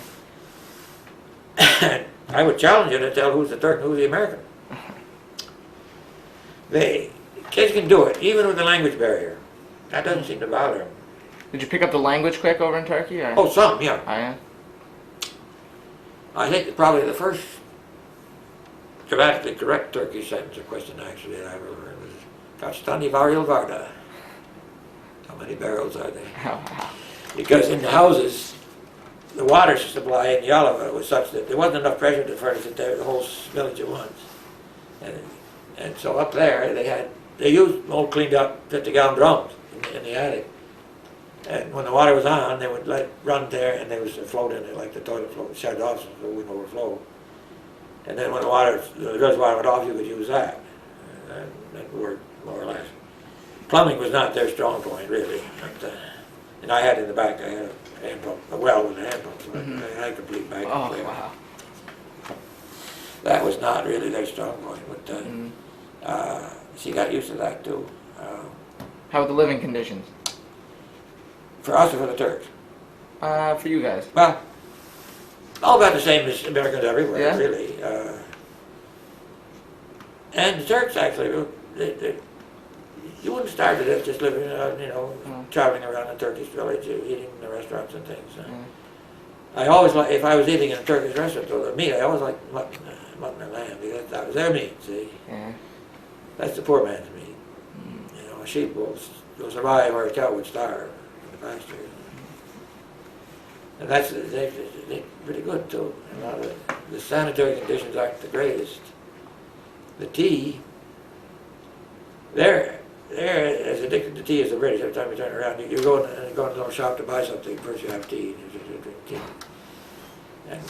And I would challenge you to tell who's the Turk and who's the American. Kids can do it, even with the language barrier. That doesn't seem to bother them. Did you pick up the language quick over in Turkey? Or? Oh, some, yeah. Oh, yeah? I think probably the first grammatically correct Turkish sentence or question actually that I ever learned was Kaçtani varil varda. How many barrels are there? Because in the houses, the water supply in Yalova was such that there wasn't enough pressure to furnish it the whole village at once. And so up there, they used old cleaned up 50-gallon drums in the attic. And when the water was on, they would let it run there, and there was a float in it, like the toilet float, shut off so it wouldn't overflow. And then when the reservoir went off, you could use that. And that worked more or less. Plumbing was not their strong point, really. But, and I had in the back, I had a hand pump, a well with a hand pump, so I had a complete bag of flavor. Wow. That was not really their strong point, but she got used to that too. How were the living conditions? For us or for the Turks? For you guys. Well, all about the same as Americans everywhere, Yeah? really. And the Turks actually, you wouldn't start with it just living, traveling around a Turkish village, eating in the restaurants and things. I always like, if I was eating in a Turkish restaurant, or the meat, I always liked mutton and lamb, because that was their meat, see? Yeah. That's the poor man's meat. A sheep will survive or a cow would starve in the pasture. And that's, they're pretty good too. The sanitary conditions aren't the greatest. The tea, they're as addicted to tea as the British. Every time you turn around, you go in a little shop to buy something, first you have tea, and you drink tea. And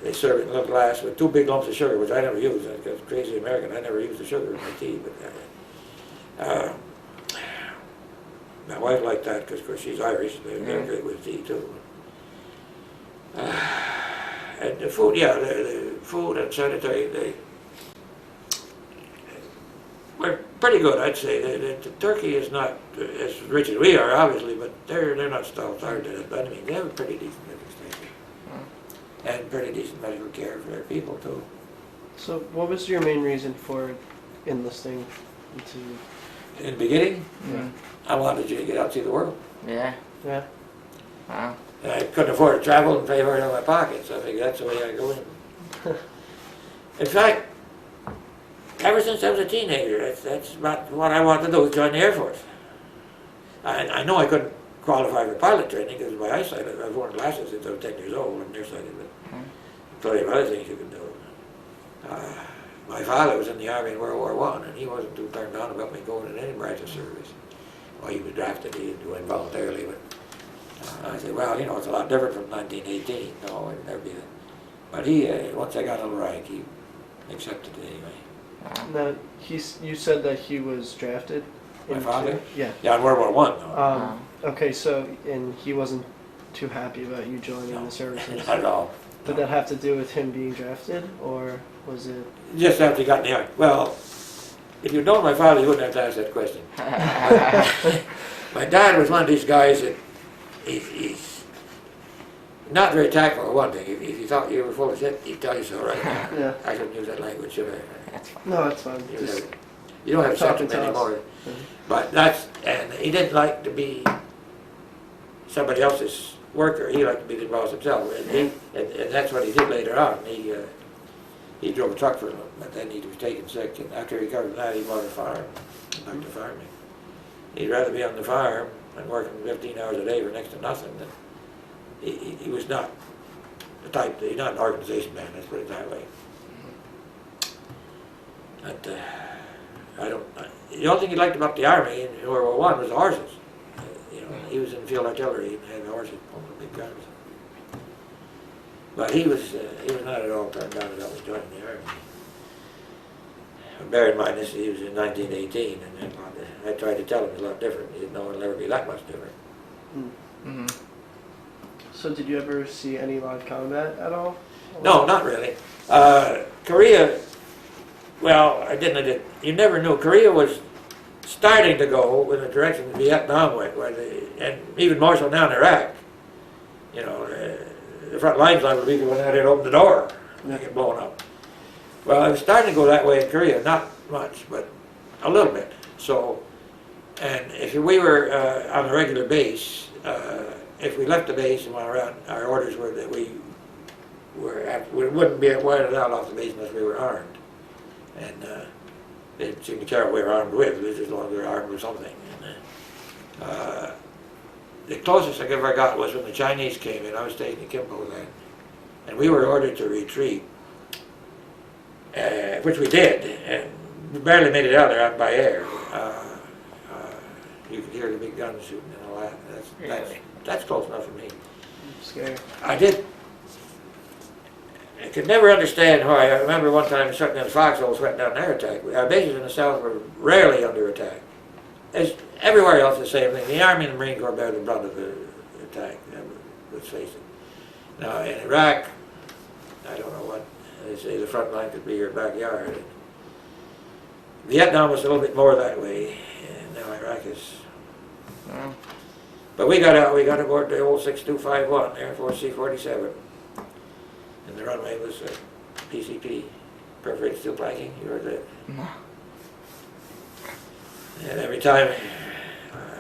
they serve it in a little glass with 2 big lumps of sugar, which I never use. Because crazy American, I never use the sugar in my tea. But my wife liked that because, of course, she's Irish. They're great with tea too. And the food, the food and sanitary, we're pretty good, I'd say. Turkey is not as rich as we are, obviously, but they're not starved to it. But I mean, they have a pretty decent living standard. And pretty decent medical care for their people, too. So what was your main reason for enlisting into... In the beginning, Yeah. I wanted you to get out and see the world. Yeah. Yeah. Wow. And I couldn't afford to travel and pay for it out of my pocket, so I figured that's the way I go in. In fact, ever since I was a teenager, that's about what I wanted to do, was join the Air Force. I know I couldn't qualify for pilot training because of my eyesight. I've worn glasses since I was 10 years old. I'm nearsighted, but plenty of other things you can do. My father was in the Army in World War I, and he wasn't too turned on about me going in any branch of service. Well, he was drafted, he went voluntarily, but I said, well, it's a lot different from 1918. No, it'd never be that. But he, once I got a little rank, he accepted it anyway. Now, you said that he was drafted? My father? Yeah. Yeah, in World War I, no. Okay, so, and he wasn't too happy about you joining the services? Not at all. Did that have to do with him being drafted, or was it... Just after he got in the Army. Well, if you'd known my father, you wouldn't have to ask that question. My dad was one of these guys that he's not very tactful, for one thing. If he thought you were full of shit, he'd tell you so right now. Yeah. I shouldn't use that language, should I? That's fine. No, that's fine. You don't have talking accept to him us. anymore. Mhm. But and he didn't like to be somebody else's worker. He liked to be the boss himself. And that's what he did later on. He drove a truck for a little, but then he was taken sick. And after he recovered from that, he bought a farm, back to farming. He'd rather be on the farm and working 15 hours a day for next to nothing than he was not the type, he's not an organization man, let's put it that way. But the only thing he liked about the Army in World War I was the horses. He was in field artillery and had horses pulling the big guns. But he was not at all turned down about joining the Army. Bear in mind, he was in 1918, and I tried to tell him it's a lot different. He didn't know it'll never be that much different. Mm-hmm. So did you ever see any live combat at all? No, not really. Korea, well, I did. You never knew. Korea was starting to go in the direction that Vietnam went, and even more so now in Iraq. The front lines line would be the one out there to open the door. they get blown up. Well, it was starting to go that way in Korea, not much, but a little bit. So, and if we were on a regular base, if we left the base and went around, our orders were that we wouldn't be wanted out off the base unless we were armed. And they didn't seem to care what we were armed with, as long as we were armed with something. And, the closest I ever got was when the Chinese came in. I was staying in Kimpo then, and we were ordered to retreat, which we did, and we barely made it out there by air. You could hear the big guns shooting and all that. That's close enough for me. Scary. I could never understand why. I remember one time shutting down foxholes, went down their attack. Our bases in the south were rarely under attack. As everywhere else, the same thing. The Army and the Marine Corps bear the brunt of the attack. Let's face it. Now in Iraq, I don't know what they say. The front line could be your backyard. Vietnam was a little bit more that way, and now Iraq is. But we got out. We got aboard the old 6251 Air Force C-47. And the runway was PCP, perforated steel planking. You heard that? No. And every time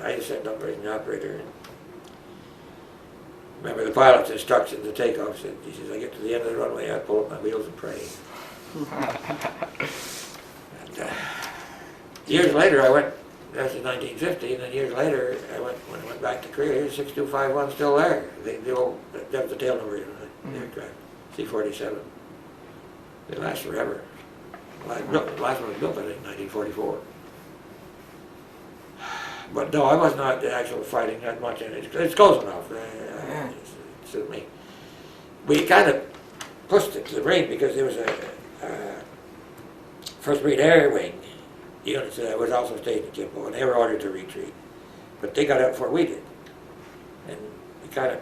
I used to end up as an operator. Remember the pilot's instructions to take off said, he says, I get to the end of the runway, I pull up my wheels and pray. And, years later I went, that was in 1950, and then years later when I went back to Korea, 6251 still there. That was the tail number of the aircraft. C-47. They last forever. The last one was built, I think, in 1944. But no, I was not actually fighting that much in it. It's close enough. It suited me. We kind of pushed it to the Marine because there was a 1st Marine Air Wing unit that was also stationed in Kimpo, and they were ordered to retreat. But they got out before we did. And we kind of,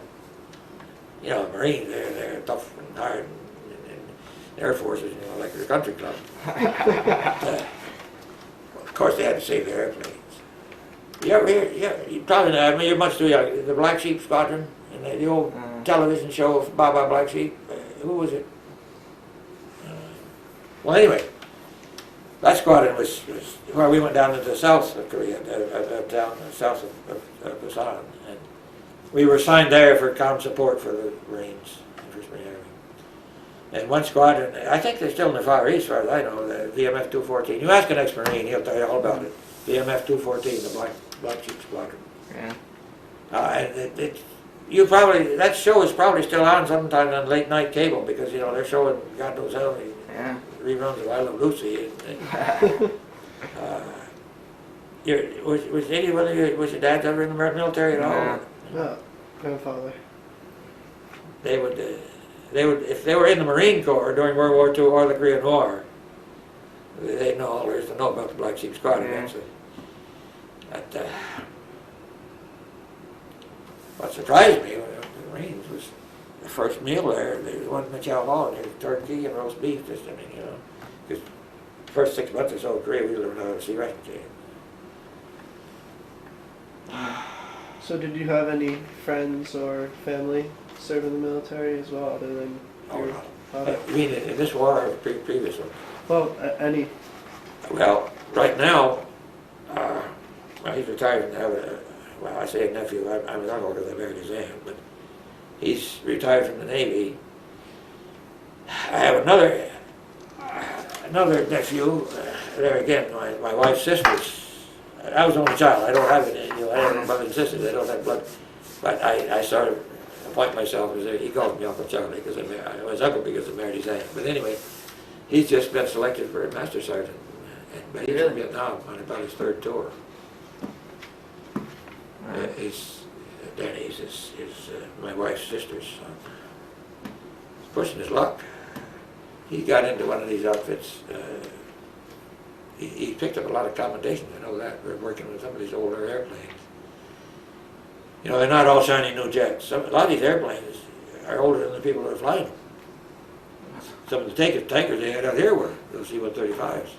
you know, the Marines, they're tough and hard, and Air Forces, you know, like their country club. But, of course, they had to save their airplanes. Yeah, you probably know, I mean, you're much too young. The Black Sheep Squadron, and the old television show of Baba Black Sheep, who was it? Well, anyway, that squadron was where we went down into the south of Korea, down south of Busan, and we were assigned there for comm support for the Marines, First Marine Army. And one squadron, I think they're still in the Far East, as far as I know, the VMF 214. You ask an ex-Marine, he'll tell you all about it. VMF 214, the Black Sheep Squadron. Yeah. And that show is probably still on sometime on late night cable because, you know, they're showing God knows how many reruns of I Love Lucy. Was your dad ever in the military at all? No, grandfather. They would, if they were in the Marine Corps during World War II or the Korean War, they know all there is to know about the Black Sheep Squadron. What surprised me when the Marines was the first meal there. There was one in the chow hall, and there was turkey and roast beef. Just, I mean, you know, because the first 6 months or so in Korea, we learned how to see ration can. So did you have any friends or family serve in the military as well, other than your father? You mean in this war or previous one? Well, any. Well, right now, well, he's retired and have well, I say a nephew, I'm not older than married his aunt, but he's retired from the Navy. I have another nephew, there again, my wife's sisters. I was the only child, I don't have any, you know, I have no brothers and sisters, I don't have blood, but I sort of appoint myself as he calls me Uncle Charlie, because I was uncle because I married his aunt. But anyway, he's just been selected for a master sergeant, but he's in Vietnam on about his 3rd tour. Danny's my wife's sister's son. He's pushing his luck. He got into one of these outfits. He picked up a lot of commendations, I know that. We're working with some of these older airplanes. You know, they're not all shiny new jets. A lot of these airplanes are older than the people that are flying them. Some of the tankers they had out here were those C-135s.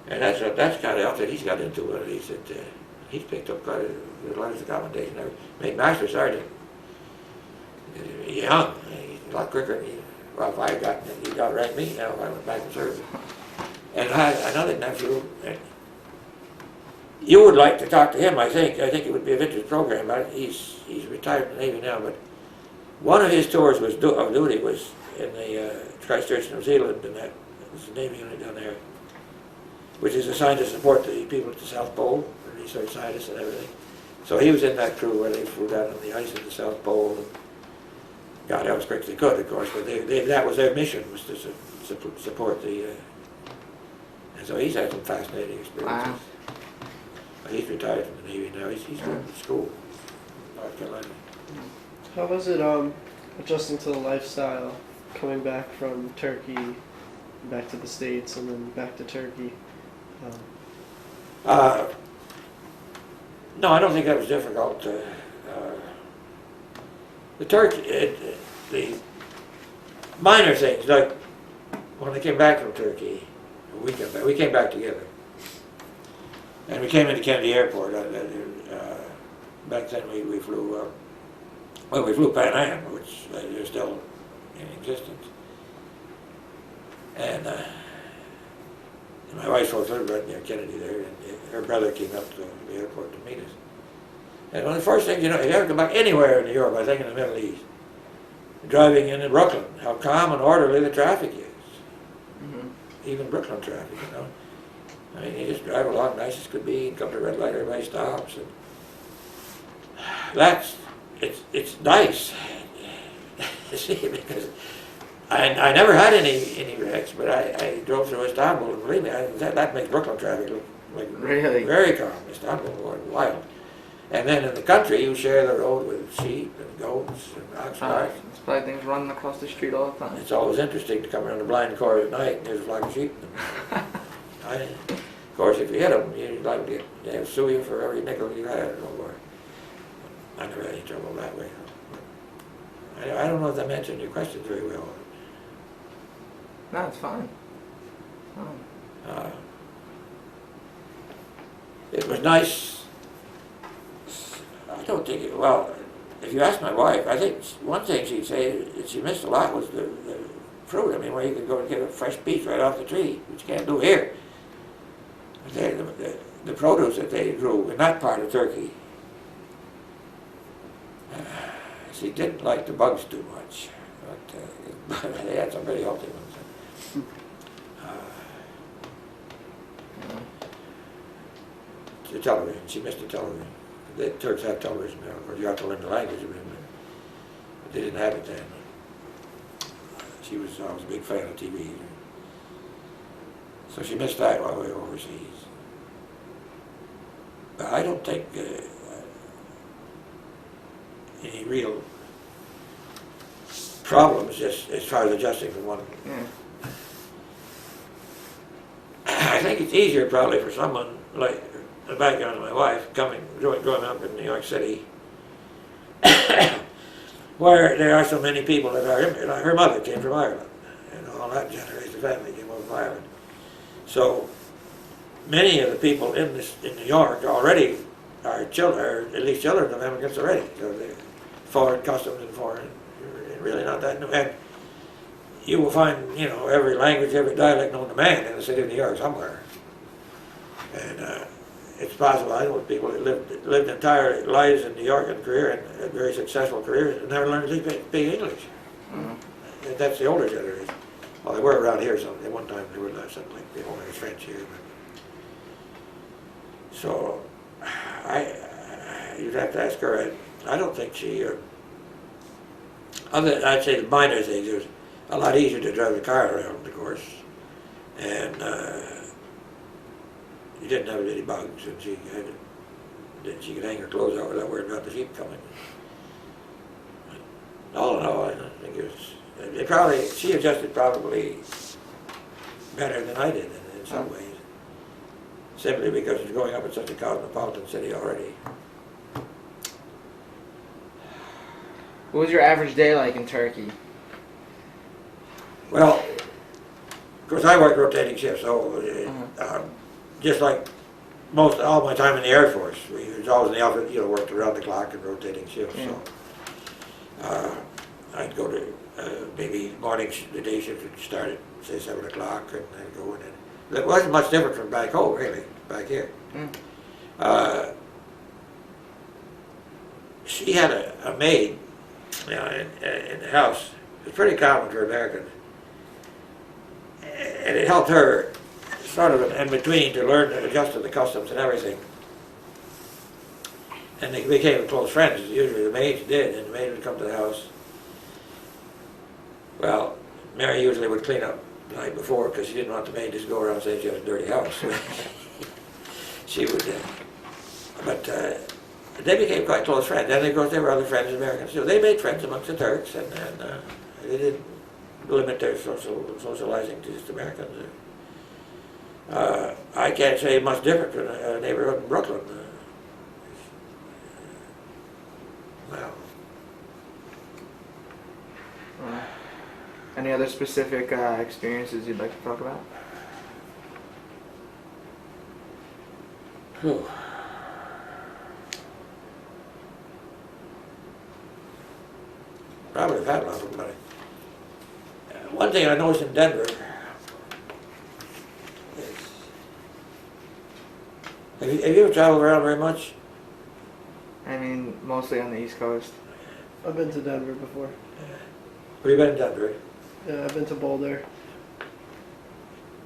And that's the kind of outfit he's got into. He said he's picked up quite a lot of commendation. I made master sergeant. Young, he's a lot quicker. well, if I had gotten it, he got rank me now if I went back to service. And I had another nephew, and you would like to talk to him, I think. I think it would be a vintage program, but he's retired from the Navy now, but one of his tours was of duty was in the Christchurch, New Zealand, and that was the Navy unit down there, which is assigned to support the people at the South Pole, the research scientists and everything. So he was in that crew where they flew down on the ice at the South Pole and got out as quick as they could, of course, but that was their mission, was to support the, and so he's had some fascinating experiences. Wow. But he's retired from the Navy now, he's going to school, North Carolina. How was it adjusting to the lifestyle, coming back from Turkey, back to the States, and then back to Turkey? No, I don't think that was difficult. The minor things, like when I came back from Turkey, we came back together. And we came into Kennedy Airport. Back then we flew, we flew Pan Am, which is still in existence. And my wife's folks lived right near Kennedy there, and her brother came up to the airport to meet us. And one of the first things, you know, if you ever come back anywhere in Europe, I think in the Middle East, driving into Brooklyn, how calm and orderly the traffic is. Even Brooklyn traffic, you know. I mean, you just drive along nice as could be, and come to a red light, everybody stops. And it's nice to see, because I never had any wrecks, but I drove through Istanbul, and believe me, that makes Brooklyn traffic look like Really? very calm. Istanbul was wild. And then in the country, you share the road with sheep and goats and ox carts. It's probably things running across the street all the time. It's always interesting to come around the blind corridor at night and there's a flock of sheep. Of course, if you hit them, you'd like to they'll sue you for every nickel you had or more. I never had any trouble that way. I don't know if I answered your question very well. No, it's fine. It was nice. I don't think well, if you ask my wife, I think one thing she'd say that she missed a lot was the fruit. I mean, where you could go and get a fresh peach right off the tree, which you can't do here. The produce that they grew in that part of Turkey, she didn't like the bugs too much, but they had some pretty healthy ones. The television, she missed the television. The Turks have television now, of course you have to learn the language of it, but they didn't have it then. I was a big fan of TV. So she missed that while we were overseas. But I don't think any real problems just as far as adjusting from one. Yeah. I think it's easier probably for someone like the background of my wife growing up in New York City, where there are so many people that are immigrants. Her mother came from Ireland, and all that generation of family came over from Ireland. So many of the people in New York already are children, or at least children of immigrants already. So they're foreign customs and foreign, really not that new. And you will find, you know, every language, every dialect known to man in the city of New York somewhere. And it's possible, I know people that lived entire lives in New York and career and had very successful careers and never learned to speak English. And that's the older generation. Well, they were around here some. At one time they were something like the only French here. But. So, you'd have to ask her. I don't think she. I'd say the minor things. It was a lot easier to drive the car around, of course, and you didn't have any bugs, and she could hang her clothes out without worrying about the sheep coming. But all in all, I think it was. She adjusted probably better than I did in some ways, simply because it's growing up in such a cosmopolitan city already. What was your average day like in Turkey? Well, of course I worked rotating shifts, so just like all my time in the Air Force, we was always in the office, you know, worked around the clock and rotating shifts. Yeah. So I'd go to maybe morning, the day shift would start at, say, 7 o'clock, and then go in. And it wasn't much different from back home, really, back here. Mm. She had a maid, you know, in the house. It was pretty common for Americans. And it helped her sort of in between to learn to adjust to the customs and everything. And they became close friends. Usually the maids did, and the maid would come to the house. Well, Mary usually would clean up the night before because she didn't want the maid to just go around saying she had a dirty house. She would, but they became quite close friends. And of course there were other friends, Americans too. They made friends amongst the Turks, and they didn't limit their socializing to just Americans. I can't say much different from a neighborhood in Brooklyn. Well, Any other specific experiences you'd like to talk about? whew. Probably have had a lot of them, but one thing I noticed in Denver is, have you ever traveled around very much? I mean, mostly on the East Coast. I've been to Denver before. Have you been in Denver? Yeah, I've been to Boulder.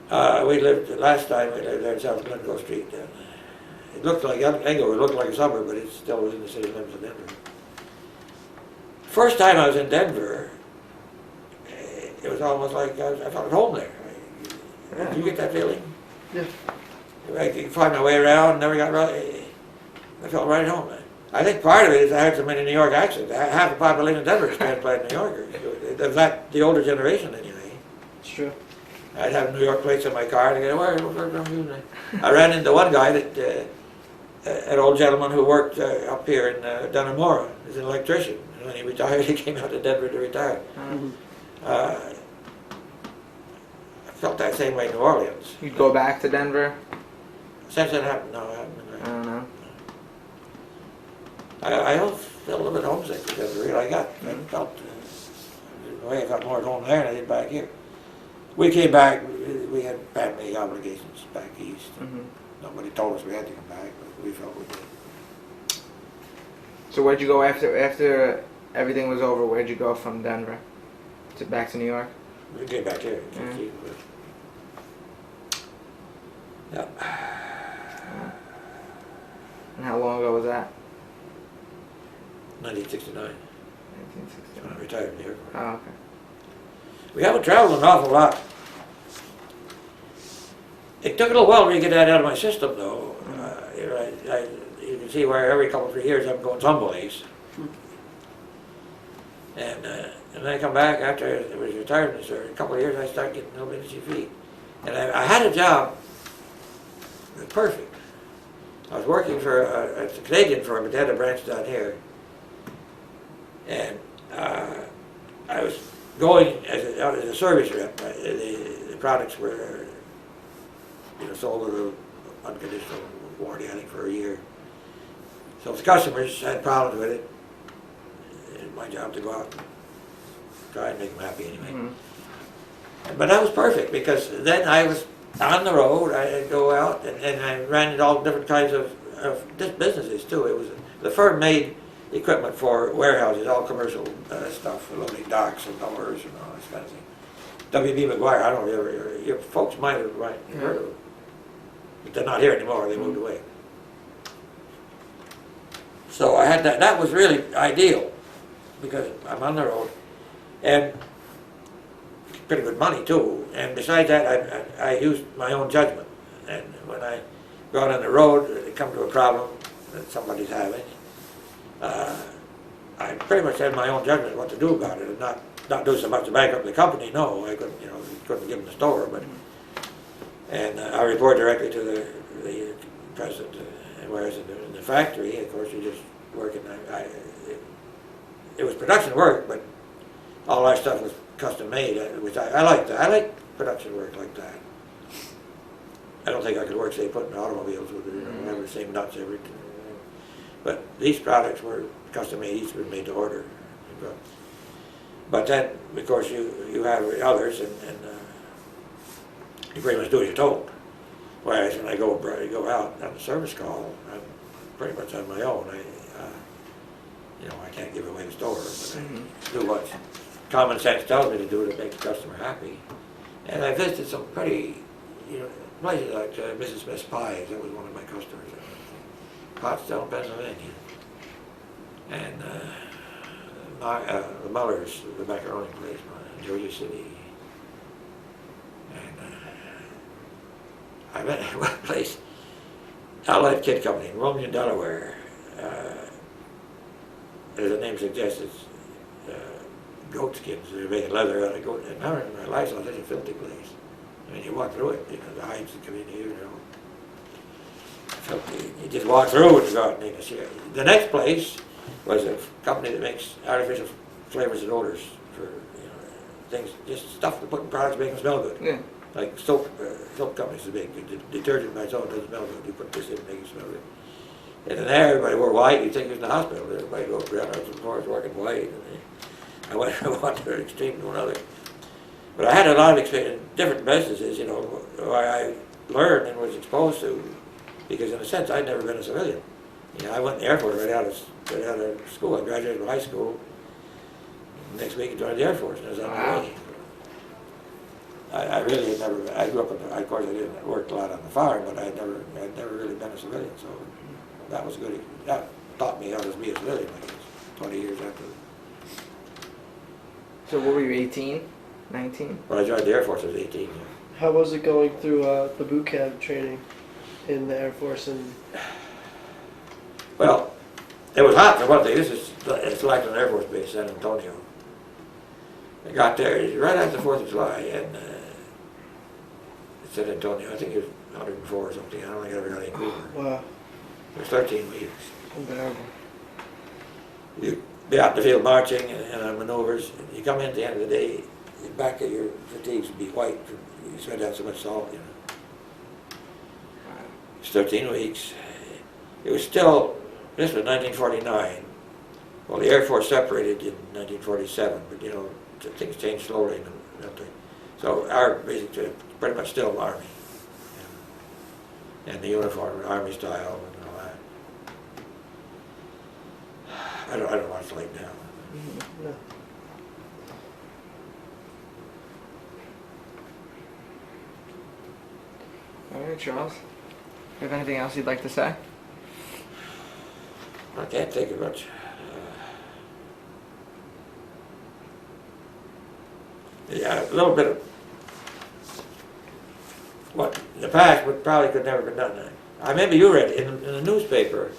We lived, last time we lived there in South Glencoe Street. It looked like, Englewood looked like a suburb, but it still was in the city limits of Denver. First time I was in Denver, it was almost like I felt at home there. Yeah. Did you get that feeling? Yeah. I could find my way around, never got right. I felt right at home there. I think part of it is I had so many New York accents. Half the population of Denver is transplanted New Yorkers. Of that, the older generation anyway. It's true. I'd have New York plates in my car and I'd go, where from you? I ran into one guy that, an old gentleman who worked up here in Dunamora. He's an electrician. And when he retired, he came out to Denver to retire. Mm-hmm. I felt that same way in New Orleans. You'd go back to Denver? Since that happened, no, I haven't been I there. don't know. I felt a little bit homesick for Denver. I felt, in a way, I felt more at home there than I did back here. We came back, we had family obligations back east. Mm-hmm. Nobody told us we had to come back, but we felt we did. So where'd you go after everything was over? Where'd you go from Denver? Back to New York? We came back here. Mm. Yeah. And how long ago was that? 1969. 1969. I retired in New York. Oh, okay. We haven't traveled an awful lot. It took a little while to get that out of my system, though. You can see where every couple of 3 years I'm going someplace. And then I come back after I was retired, a couple of years I started getting a little bit itchy feet. And I had a job that was perfect. I was working for a Canadian firm, but they had a branch down here. And I was going as a service rep. The products were sold with an unconditional warranty, I think, for a year. So if the customers had problems with it, it was my job to go out and try and make them happy anyway. Mm-hmm. But that was perfect because then I was on the road. I'd go out and I ran into all different kinds of businesses too. It was the firm made equipment for warehouses, all commercial stuff, for loading docks and doors and all this kind of thing. W.B. McGuire, I don't know if your folks might have heard of it, but they're not here anymore. They moved away. So I had that. That was really ideal because I'm on the road and pretty good money too. And besides that, I used my own judgment. And when I go out on the road, it come to a problem that somebody's having. I pretty much had my own judgment what to do about it, and not do so much to bankrupt the company. No, I couldn't. Couldn't give them the store, but and I report directly to the president. Whereas in the factory, of course, you're just working. It was production work, but all our stuff was custom made, which I liked. I like production work like that. I don't think I could work, say, putting automobiles with have the same nuts every. But these products were custom made, each was made to order. But then, of course, you have others, and you pretty much do what you're told. Whereas when I go out on a service call, I'm pretty much on my own. I can't give away the store, but I do what common sense tells me to do to make the customer happy. And I visited some pretty, places like Mrs. Smith's Pies. That was one of my customers. Pottstown, Pennsylvania, and the Mullers, the macaroni place, in Jersey City. And I met at one place, Allied Kid Company in Wilmington, Delaware. As the name suggests, it's goat skins. They're making leather out of goat. And now in my life, it's such a filthy place. I mean, you walk through it, the hides that come in here, filthy. You just walk through and you go out and you see it. The next place was a company that makes artificial flavors and odors for things, just stuff to put in products to make them smell good. Yeah. Like soap companies that make detergent by itself doesn't smell good. You put this in and make it smell good. And then there, everybody wore white. You'd think it was in the hospital. Everybody go around on some floors working white. And I went to an extreme to another. But I had a lot of experience in different businesses, where I learned and was exposed to, because in a sense, I'd never been a civilian. I went in the Air Force right out of school. I graduated from high school. Next week, I joined the Air Force, and I was on my way. I really had never. I grew up of course, I didn't work a lot on the farm, but I'd never really been a civilian. So that was good. That taught me how to be a civilian. Like 20 years after. So what were you, 18, 19? When I joined the Air Force, I was 18. Yeah. How was it going through the boot camp training in the Air Force? And Well, it was hot for one thing. It's like an Air Force base, San Antonio. I got there right after the 4th of July, and San Antonio, I think it was 104 or something. I don't think I ever got any cooler. wow, It was 13 weeks. unbearable. You be out in the field marching and on maneuvers. You come in at the end of the day, your back of your fatigues would be white. You sweat out so much salt, It's 13 weeks. It was still, this was 1949. Well, the Air Force separated in 1947, but things changed slowly in the military. So our basic, pretty much still Army. And the uniform, Army style and all that. I don't know what it's like now. No. All right, Charles. You have anything else you'd like to say? I can't think of much. Yeah, a little bit of what in the past would probably could never been done. I remember you read in the newspaper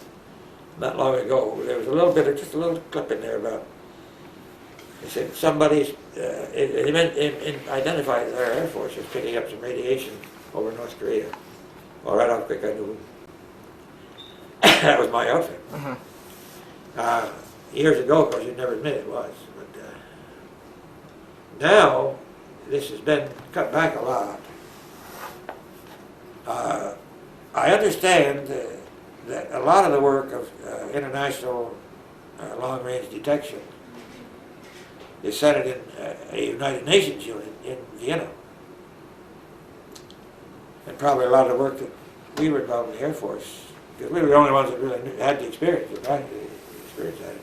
not long ago. There was a little bit of just a little clip in there about. It said somebody's it identified our Air Force as picking up some radiation over North Korea. Well, right off quick, I knew that was my outfit. Years ago, of course, you'd never admit it was. But now, this has been cut back a lot. I understand that a lot of the work of international long-range detection is centered in a United Nations unit in Vienna. And probably a lot of the work that we were involved in the Air Force, because we were the only ones that really had the experience, at it.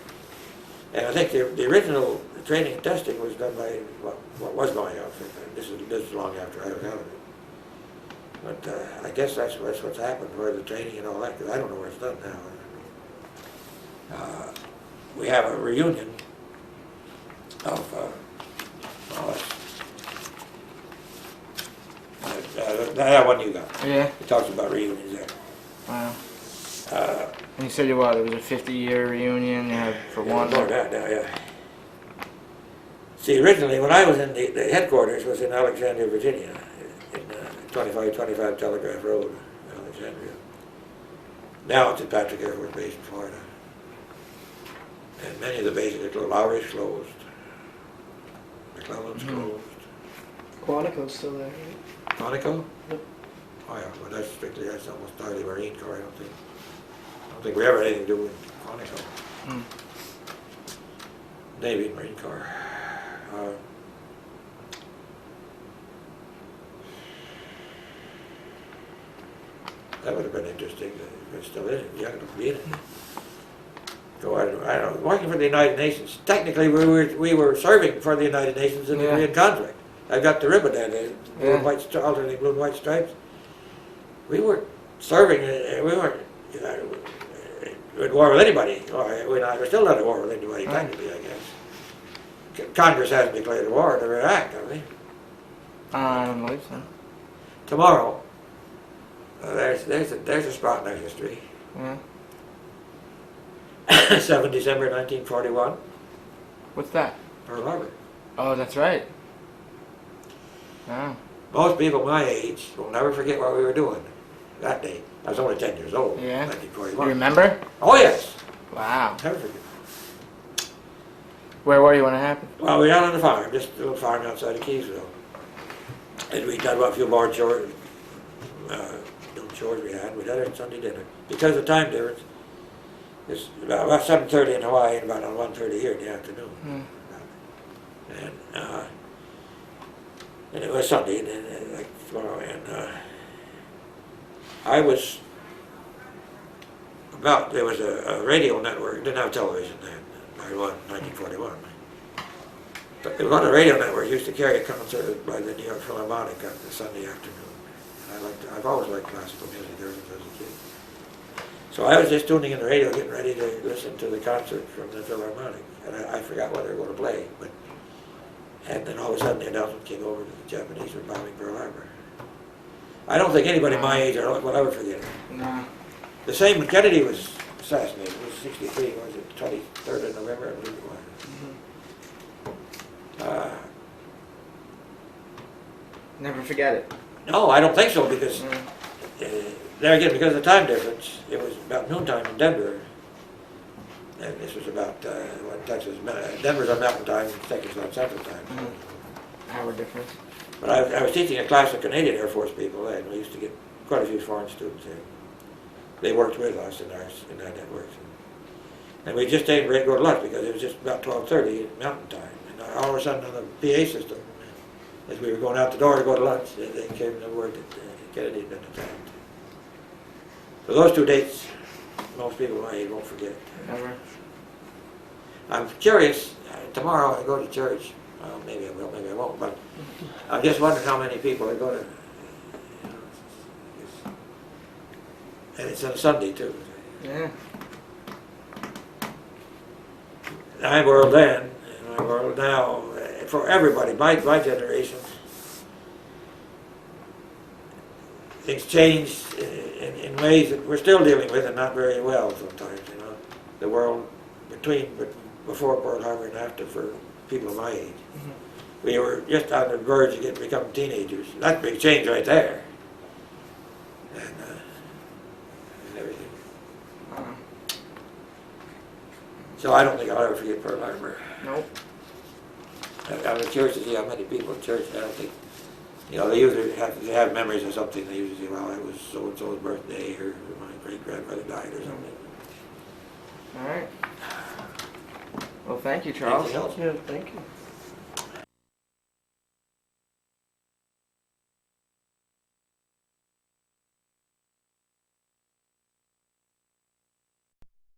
And I think the original training and testing was done by what was my outfit. This is long after I was out of it. But I guess that's what's happened for the training and all that, because I don't know where it's done now. We have a reunion of that one you got. Yeah. It talks about reunions there. Wow. And you said it was a 50-year reunion you had for one. More than that now, yeah. See, originally when I was in the headquarters was in Alexandria, Virginia, in 2525 Telegraph Road, Alexandria. Now it's at Patrick Air Force Base in Florida. And many of the bases are closed. Lowry's closed. McClellan's closed. Quantico's still there, right? Quantico? Yep. Oh yeah, well that's almost entirely Marine Corps, I don't think we ever had anything to do with Quantico. Navy and Marine Corps. That would have been interesting. It still is. Yeah, it'll be in it. So I don't know. Working for the United Nations. Technically, we were serving for the United Nations in the Yeah. Korean conflict. I got the ribbon there, the blue Yeah. and white, alternating blue and white stripes. We weren't serving. We weren't at war with anybody. We're still not at war with anybody, technically, I guess. Congress hasn't declared a war in Iraq, have they? I don't believe so. Tomorrow, there's a spot in our history. Yeah. 7 December 1941, What's that? Pearl Harbor. Oh, that's right. Oh. Most people my age will never forget what we were doing that day. I was only 10 years old. Yeah. 1941. You remember? Oh yes. Wow. Never forget. Where were you when it happened? Well, we were out on the farm, just a little farm outside of Keysville. And we done a few more chores, chores we had. We had our Sunday dinner. Because of time difference, it's about 7:30 in Hawaii and about 1:30 here in the afternoon. And it was Sunday, and like tomorrow, and I was there was a radio network, didn't have television then, 1941. But there was a radio network used to carry a concert by the New York Philharmonic on the Sunday afternoon. And I've always liked classical music ever since I was a kid. So I was just tuning in the radio, getting ready to listen to the concert from the Philharmonic. And I forgot what they were going to play. And then all of a sudden the announcement came over that the Japanese were bombing Pearl Harbor. I don't think anybody my age will ever forget it. No. The same when Kennedy was assassinated. It was 63, was it 23rd of November, I believe it was. Never forget it. No, I don't think so, because there again, because of the time difference, it was about noontime in Denver. And this was about, what Texas, Denver's on mountain time, and Texas on central time. Hour difference. But I was teaching a class of Canadian Air Force people, and we used to get quite a few foreign students here. They worked with us in our networks. And we just stayed ready to go to lunch, because it was just about 12:30 mountain time. And all of a sudden on the PA system, as we were going out the door to go to lunch, they came the word that Kennedy had been attacked. So those two dates, most people my age won't forget. Never. I'm curious, tomorrow I go to church, well, maybe I will, maybe I won't, but I'm just wondering how many people are going to, and it's on a Sunday too. Yeah. My world then, and my world now, for everybody, my generation, things changed in ways that we're still dealing with and not very well sometimes, you know. The world before Pearl Harbor and after for people of my age. We were just on the verge of becoming teenagers. That's a big change right there. And everything. So I don't think I'll ever forget Pearl Harbor. Nope. I was curious to see how many people in church. I don't think, you know, they usually have memories of something. They usually say, well, it was so-and-so's birthday, or my great-grandfather died, or something. All right. Well, thank you, Charles. Anything else? Yeah, thank you.